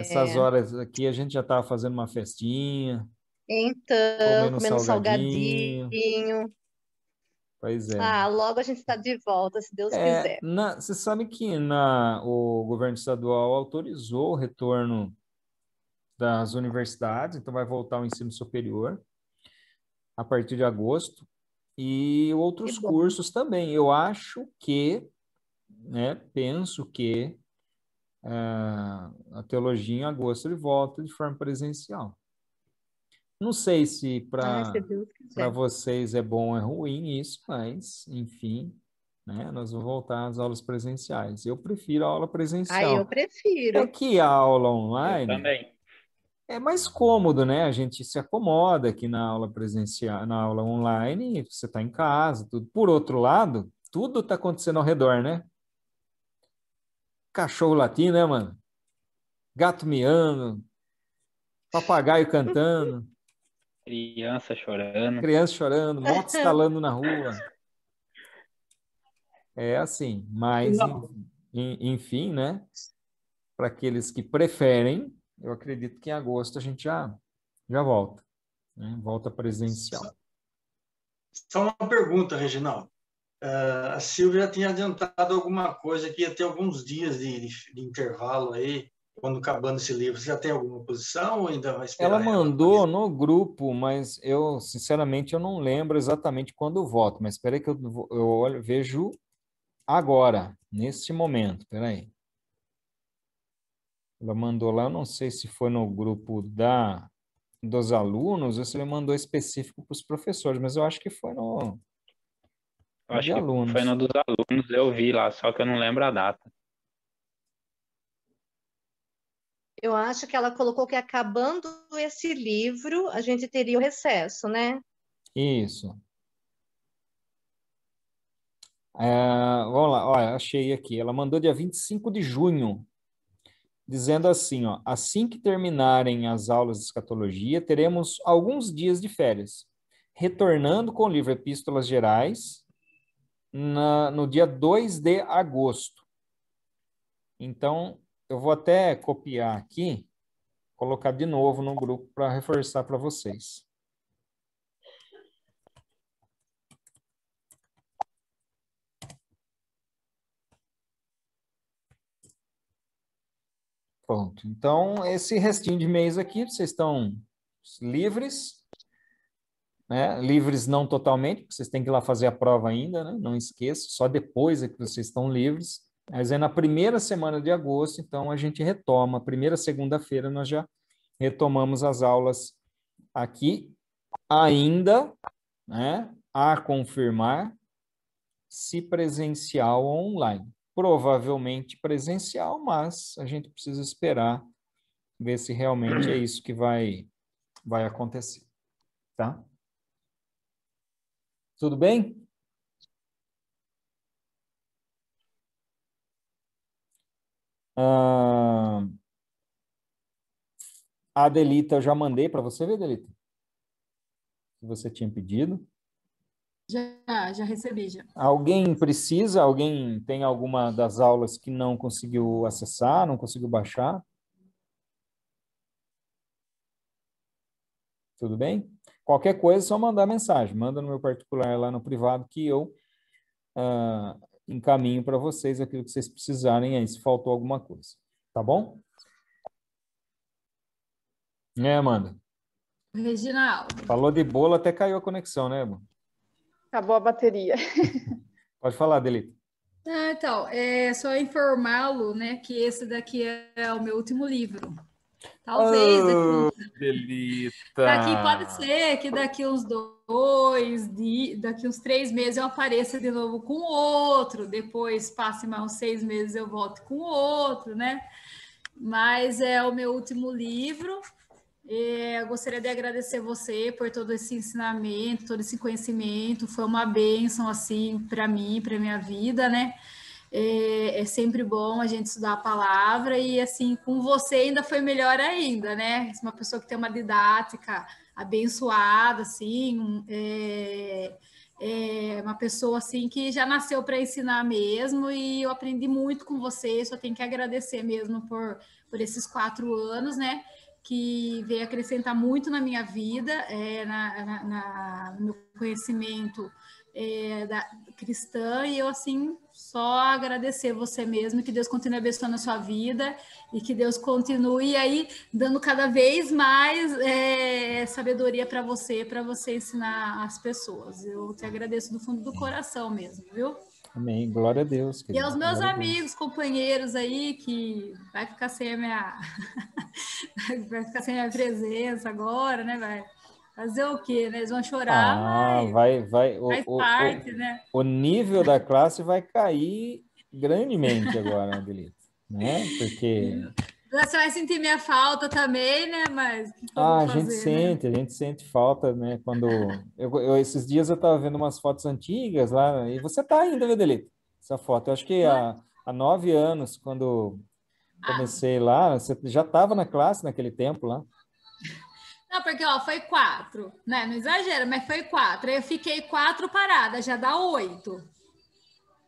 Essas É... horas aqui a gente já estava fazendo uma festinha, Então, comendo comendo salgadinho. salgadinho. Pois é. Ah, logo a gente está de volta, se Deus quiser. Você sabe que o governo estadual autorizou o retorno das universidades, então vai voltar ao ensino superior a partir de agosto, e outros Que bom. cursos também. Eu acho que, né, penso que a teologia em agosto ele volta de forma presencial. Não sei se Se para Deus quiser. vocês é bom ou é ruim isso, mas, enfim, né, nós vamos voltar às aulas presenciais. Eu prefiro a aula Ah, presencial. eu prefiro. É que a aula Eu online também. é mais cômodo, né? A gente se acomoda aqui na aula presencial, na aula online, você está em casa, tudo. Por outro lado, tudo está acontecendo ao redor, né? Cachorro latindo, né, mano? Gato miando, papagaio cantando, Criança chorando. criança chorando, moto estalando na rua. É assim, mas enfim, né? Para aqueles que preferem, eu acredito que em agosto a gente já volta, né? Volta presencial. Só uma pergunta, Reginaldo. A Silvia já tinha adiantado alguma coisa que ia ter alguns dias de intervalo aí, quando acabando esse livro. Você já tem alguma posição ou ainda vai esperar? Ela mandou no grupo, mas eu, sinceramente, eu não lembro exatamente quando eu volto, mas espera aí que eu vejo agora, nesse momento, espera aí. Ela mandou lá, eu não sei se foi no grupo dos alunos ou se ele mandou específico para os professores, mas eu acho que foi no Eu acho de que alunos. foi no dos alunos, eu vi lá, só que eu não lembro a data. Eu acho que ela colocou que acabando esse livro, a gente teria o recesso, né? Isso. Vamos lá, olha, achei aqui. Ela mandou dia 25 de junho, dizendo assim, ó, assim que terminarem as aulas de escatologia, teremos alguns dias de férias, retornando com o livro Epístolas Gerais no dia 2 de agosto. Então, eu vou até copiar aqui, colocar de novo no grupo para reforçar para vocês. Pronto. Então, esse restinho de mês aqui, vocês estão livres, né? Livres não totalmente, porque vocês têm que ir lá fazer a prova ainda, né? Não esqueça, só depois é que vocês estão livres. Mas é na primeira semana de agosto, então a gente retoma. Primeira segunda-feira nós já retomamos as aulas aqui, ainda, né, a confirmar se presencial ou online. Provavelmente presencial, mas a gente precisa esperar ver se realmente é isso que vai acontecer, tá? Tudo bem? A Adelita, eu já mandei para você ver, Adelita? Que você tinha pedido. Já recebi, já. Alguém precisa? Alguém tem alguma das aulas que não conseguiu acessar, não conseguiu baixar? Tudo bem? Qualquer coisa, é só mandar mensagem. Manda no meu particular lá no privado que eu encaminho para vocês aquilo que vocês precisarem aí, se faltou alguma coisa. Tá bom? Amanda? Reginaldo. Falou de bolo, até caiu a conexão, né, Amanda? Acabou a bateria. Pode falar, Delita. Então, é só informá-lo, né, que esse daqui é o meu último livro. Talvez Delita! daqui pode ser que daqui uns daqui uns 3 meses eu apareça de novo com outro, depois passe mais uns 6 meses eu volto com outro, né? Mas é o meu último livro. Eu gostaria de agradecer você por todo esse ensinamento, todo esse conhecimento. Foi uma bênção, assim, para mim, para minha vida, né? É sempre bom a gente estudar a palavra e, assim, com você ainda foi melhor ainda, né? Uma pessoa que tem uma didática abençoada, assim, uma pessoa, assim, que já nasceu para ensinar mesmo e eu aprendi muito com você, só tenho que agradecer mesmo por esses 4 anos, né? Que veio acrescentar muito na minha vida, no meu conhecimento cristã, e eu, assim, só agradecer você mesmo, que Deus continue abençoando a sua vida, e que Deus continue aí dando cada vez mais sabedoria para você ensinar as pessoas. Eu te agradeço do fundo do coração mesmo, viu? Amém. Glória a Deus, E querido. aos meus Glória a Deus. amigos, companheiros aí, que vai ficar sem a minha... vai ficar sem a minha presença agora, né? Vai fazer o quê, né? Eles vão chorar, mas vai. faz parte, né? O nível da classe vai cair grandemente agora, Delita, né? Porque... Você vai sentir minha falta também, né? Mas o que eu vou a fazer, gente sente falta, né? Quando esses dias eu estava vendo umas fotos antigas lá, e você tá ainda, viu, Delita? Essa foto. Eu acho que há 9 anos, quando comecei lá, você já estava na classe naquele tempo lá. Não, porque, ó, foi 4, né? Não exagera, mas foi 4. Aí eu fiquei 4 parada, já dá 8.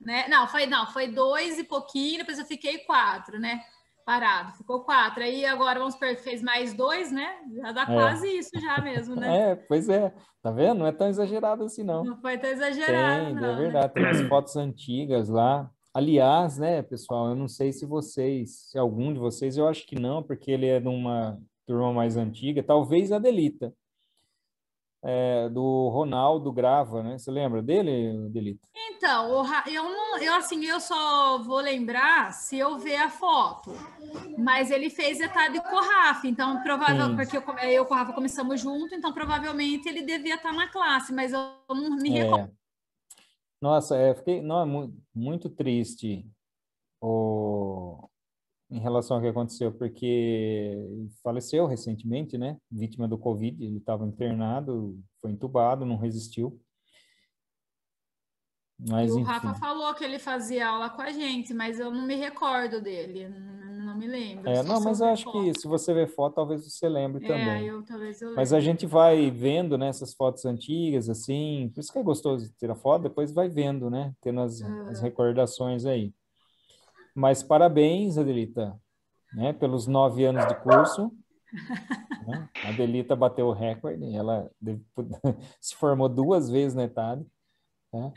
Né? Não, foi 2 e pouquinho, depois eu fiquei 4, né? Parado, ficou 4. Aí agora, vamos supor, fez mais 2, né? Já dá quase isso já mesmo, né? Pois é. Tá vendo? Não é tão exagerado assim, não. Não foi tão exagerado, É não, verdade. Tem umas fotos antigas lá. Aliás, né, pessoal, eu não sei se algum de vocês, eu acho que não, porque ele é de uma turma mais antiga, talvez a Delita, do Ronaldo Grava, né? Você lembra dele, Delita? Então, eu só vou lembrar se eu ver a foto. Mas ele fez etapa com o Rafa, então provavelmente, porque eu e o Rafa começamos junto, então provavelmente ele devia estar na classe, mas eu não me recordo. Nossa, fiquei muito triste em relação ao que aconteceu, porque ele faleceu recentemente, né? Vítima do Covid, ele estava internado, foi entubado, não resistiu. Mas, E o enfim. Rafa falou que ele fazia aula com a gente, mas eu não me recordo dele, não me lembro. Não, mas eu acho que se você ver foto, talvez você lembre também. Talvez eu Mas lembre. a gente vai vendo, né, essas fotos antigas, assim, por isso que é gostoso tirar foto, depois vai vendo, né, tendo as recordações aí. Mas parabéns, Adelita, né, pelos 9 anos de curso. Né? A Adelita bateu o recorde, ela se formou 2 vezes na ETAD, né?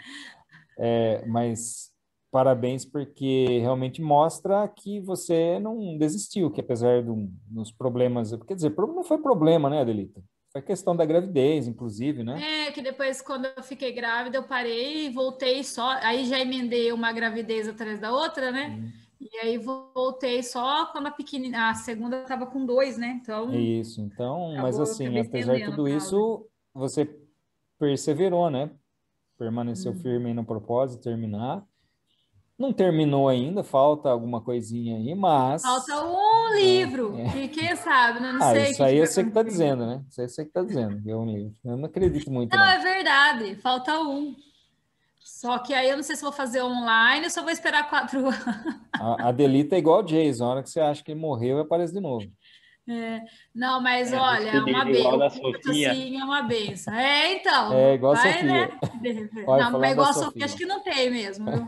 Mas parabéns porque realmente mostra que você não desistiu, que apesar dos problemas, quer dizer, não foi problema, né, Adelita? Foi questão da gravidez, inclusive, né? Que depois, quando eu fiquei grávida, eu parei e voltei só. Aí já emendei uma gravidez atrás da outra, né? E aí voltei só quando a segunda estava com 2, né? Então. Isso, então, mas assim, acabei apesar de tudo isso, você perseverou, né? Permaneceu firme no propósito, terminar. Não terminou ainda, falta alguma coisinha aí, mas... Falta um livro, que quem sabe, né? Não sei isso aí que eu sei que tá dizendo, né? Isso aí eu sei que tá dizendo, que é um livro. Eu não acredito muito, não. É verdade, falta um. Só que aí eu não sei se vou fazer online ou se eu vou esperar 4 anos. A Adelita é igual o Jason, a hora que você acha que ele morreu, aparece de novo. Não, mas olha, é uma benção. Assim, é uma benção. Então. É igual a Sofia. Né? Olha, não, mas igual a Sofia, acho que não tem mesmo, viu?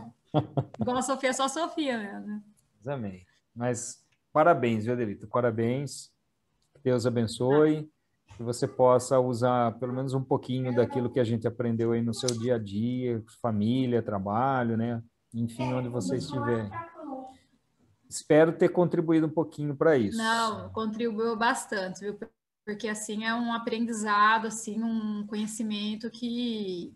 Igual a Sofia, é só a Sofia mesmo. Amém. Mas parabéns, viu, Adelita? Parabéns. Deus abençoe. que você possa usar pelo menos um pouquinho daquilo que a gente aprendeu aí no seu dia a dia, família, trabalho, né? Enfim, onde você estiver. Espero ter contribuído um pouquinho para isso. Não, contribuiu bastante, viu? Porque assim é um aprendizado, assim, um conhecimento que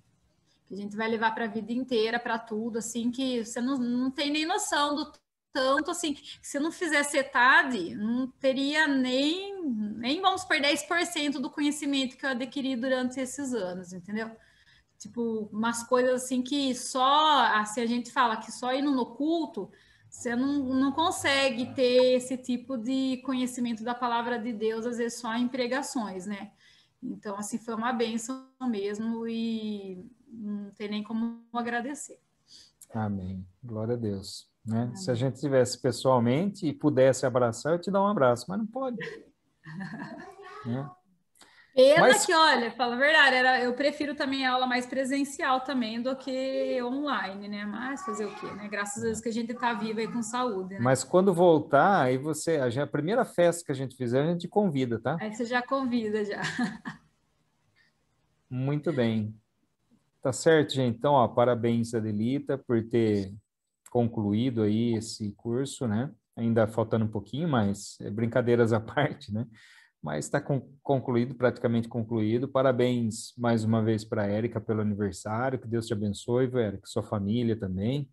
a gente vai levar para a vida inteira, para tudo, assim, que você não tem nem noção do tanto, assim, que se não fizesse ETAD, não teria nem vamos por 10% do conhecimento que eu adquiri durante esses anos, entendeu? Tipo, umas coisas assim que só, assim, a gente fala que só indo no culto, você não consegue ter esse tipo de conhecimento da palavra de Deus, às vezes só em pregações, né? Então, assim, foi uma bênção mesmo e não tem nem como agradecer. Amém. Glória a Deus. Né? Se a gente tivesse pessoalmente e pudesse abraçar, eu te dou um abraço, mas não pode. Né? Pena que, olha, fala a verdade, eu prefiro também a aula mais presencial também do que online, né? Mas fazer o quê, né? Graças a Deus que a gente está viva aí com saúde, né? Mas quando voltar, aí a primeira festa que a gente fizer, a gente te convida, tá? Aí você já convida, já. Muito bem. Tá certo, gente? Então, ó, parabéns, Adelita, por ter concluído aí esse curso, né? Ainda faltando um pouquinho, mas brincadeiras à parte, né? Mas está concluído, praticamente concluído. Parabéns mais uma vez para a Érica pelo aniversário. Que Deus te abençoe, Érica, sua família também.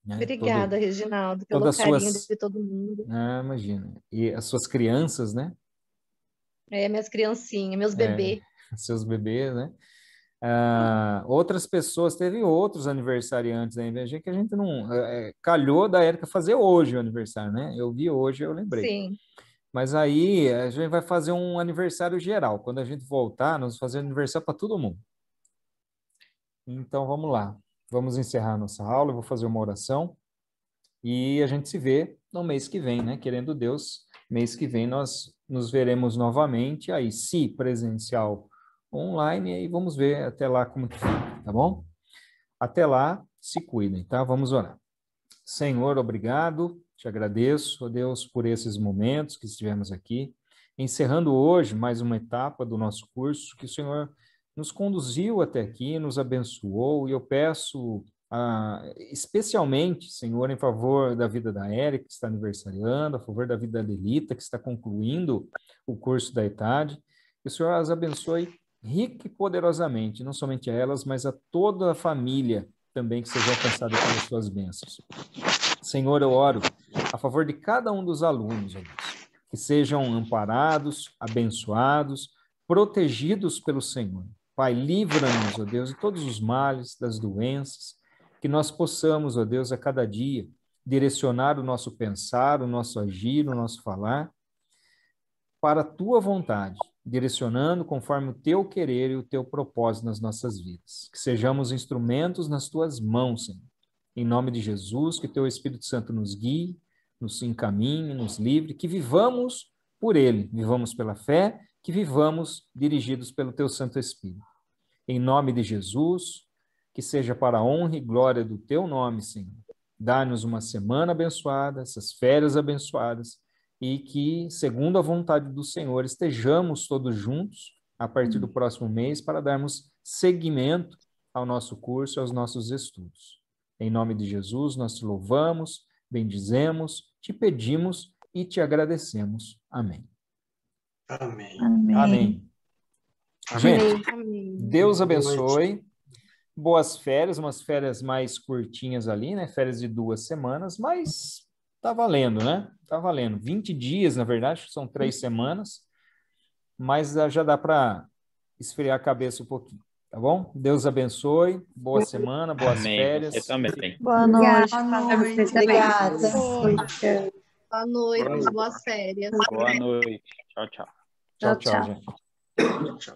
Né? Obrigada, Reginaldo, pelo carinho de todo mundo. Ah, imagina. E as suas crianças, né? Minhas criancinhas, meus bebês. Seus bebês, né? Outras pessoas, teve outros aniversariantes aí, veja que a gente não... calhou da Érica fazer hoje o aniversário, né? Eu vi hoje, eu lembrei. Sim. Mas aí a gente vai fazer um aniversário geral. Quando a gente voltar, nós vamos fazer aniversário para todo mundo. Então, vamos lá. Vamos encerrar a nossa aula, eu vou fazer uma oração e a gente se vê no mês que vem, né? Querendo Deus, mês que vem nós nos veremos novamente, aí se presencial online, aí vamos ver até lá como que fica, tá bom? Até lá, se cuidem, tá? Vamos orar. Senhor, obrigado, te agradeço, ó Deus, por esses momentos que estivemos aqui, encerrando hoje mais uma etapa do nosso curso, que o Senhor nos conduziu até aqui, nos abençoou, e eu peço especialmente, Senhor, em favor da vida da Érica, que está aniversariando, a favor da vida da Adelita, que está concluindo o curso da ETAD, que o Senhor as abençoe rica e poderosamente, não somente a elas, mas a toda a família também que seja alcançada pelas suas bênçãos. Senhor, eu oro a favor de cada um dos alunos, ó Deus, que sejam amparados, abençoados, protegidos pelo Senhor. Pai, livra-nos, ó Deus, de todos os males, das doenças, que nós possamos, ó Deus, a cada dia, direcionar o nosso pensar, o nosso agir, o nosso falar, para a Tua vontade, direcionando conforme o Teu querer e o Teu propósito nas nossas vidas. Que sejamos instrumentos nas Tuas mãos, Senhor. Em nome de Jesus, que Teu Espírito Santo nos guie, nos encaminhe, nos livre, que vivamos por Ele, vivamos pela fé, que vivamos dirigidos pelo Teu Santo Espírito. Em nome de Jesus, que seja para a honra e glória do Teu nome, Senhor. Dá-nos uma semana abençoada, essas férias abençoadas, e que, segundo a vontade do Senhor, estejamos todos juntos a partir do próximo mês para darmos seguimento ao nosso curso, aos nossos estudos. Em nome de Jesus, nós te louvamos, bendizemos, te pedimos e te agradecemos. Amém. Amém. Amém. Gente, Amém. Deus abençoe. Boas férias, umas férias mais curtinhas ali, né? Férias de 2 semanas, mas tá valendo, né? Tá valendo. 20 dias, na verdade, são 3 semanas, mas já dá para esfriar a cabeça um pouquinho, tá bom? Deus abençoe, boa semana, boas Amém. férias. Você também. Boa noite. Obrigada. Obrigada. Boa noite, boas férias. Boa noite. Tchau, tchau. Tchau, tchau, gente. Tchau.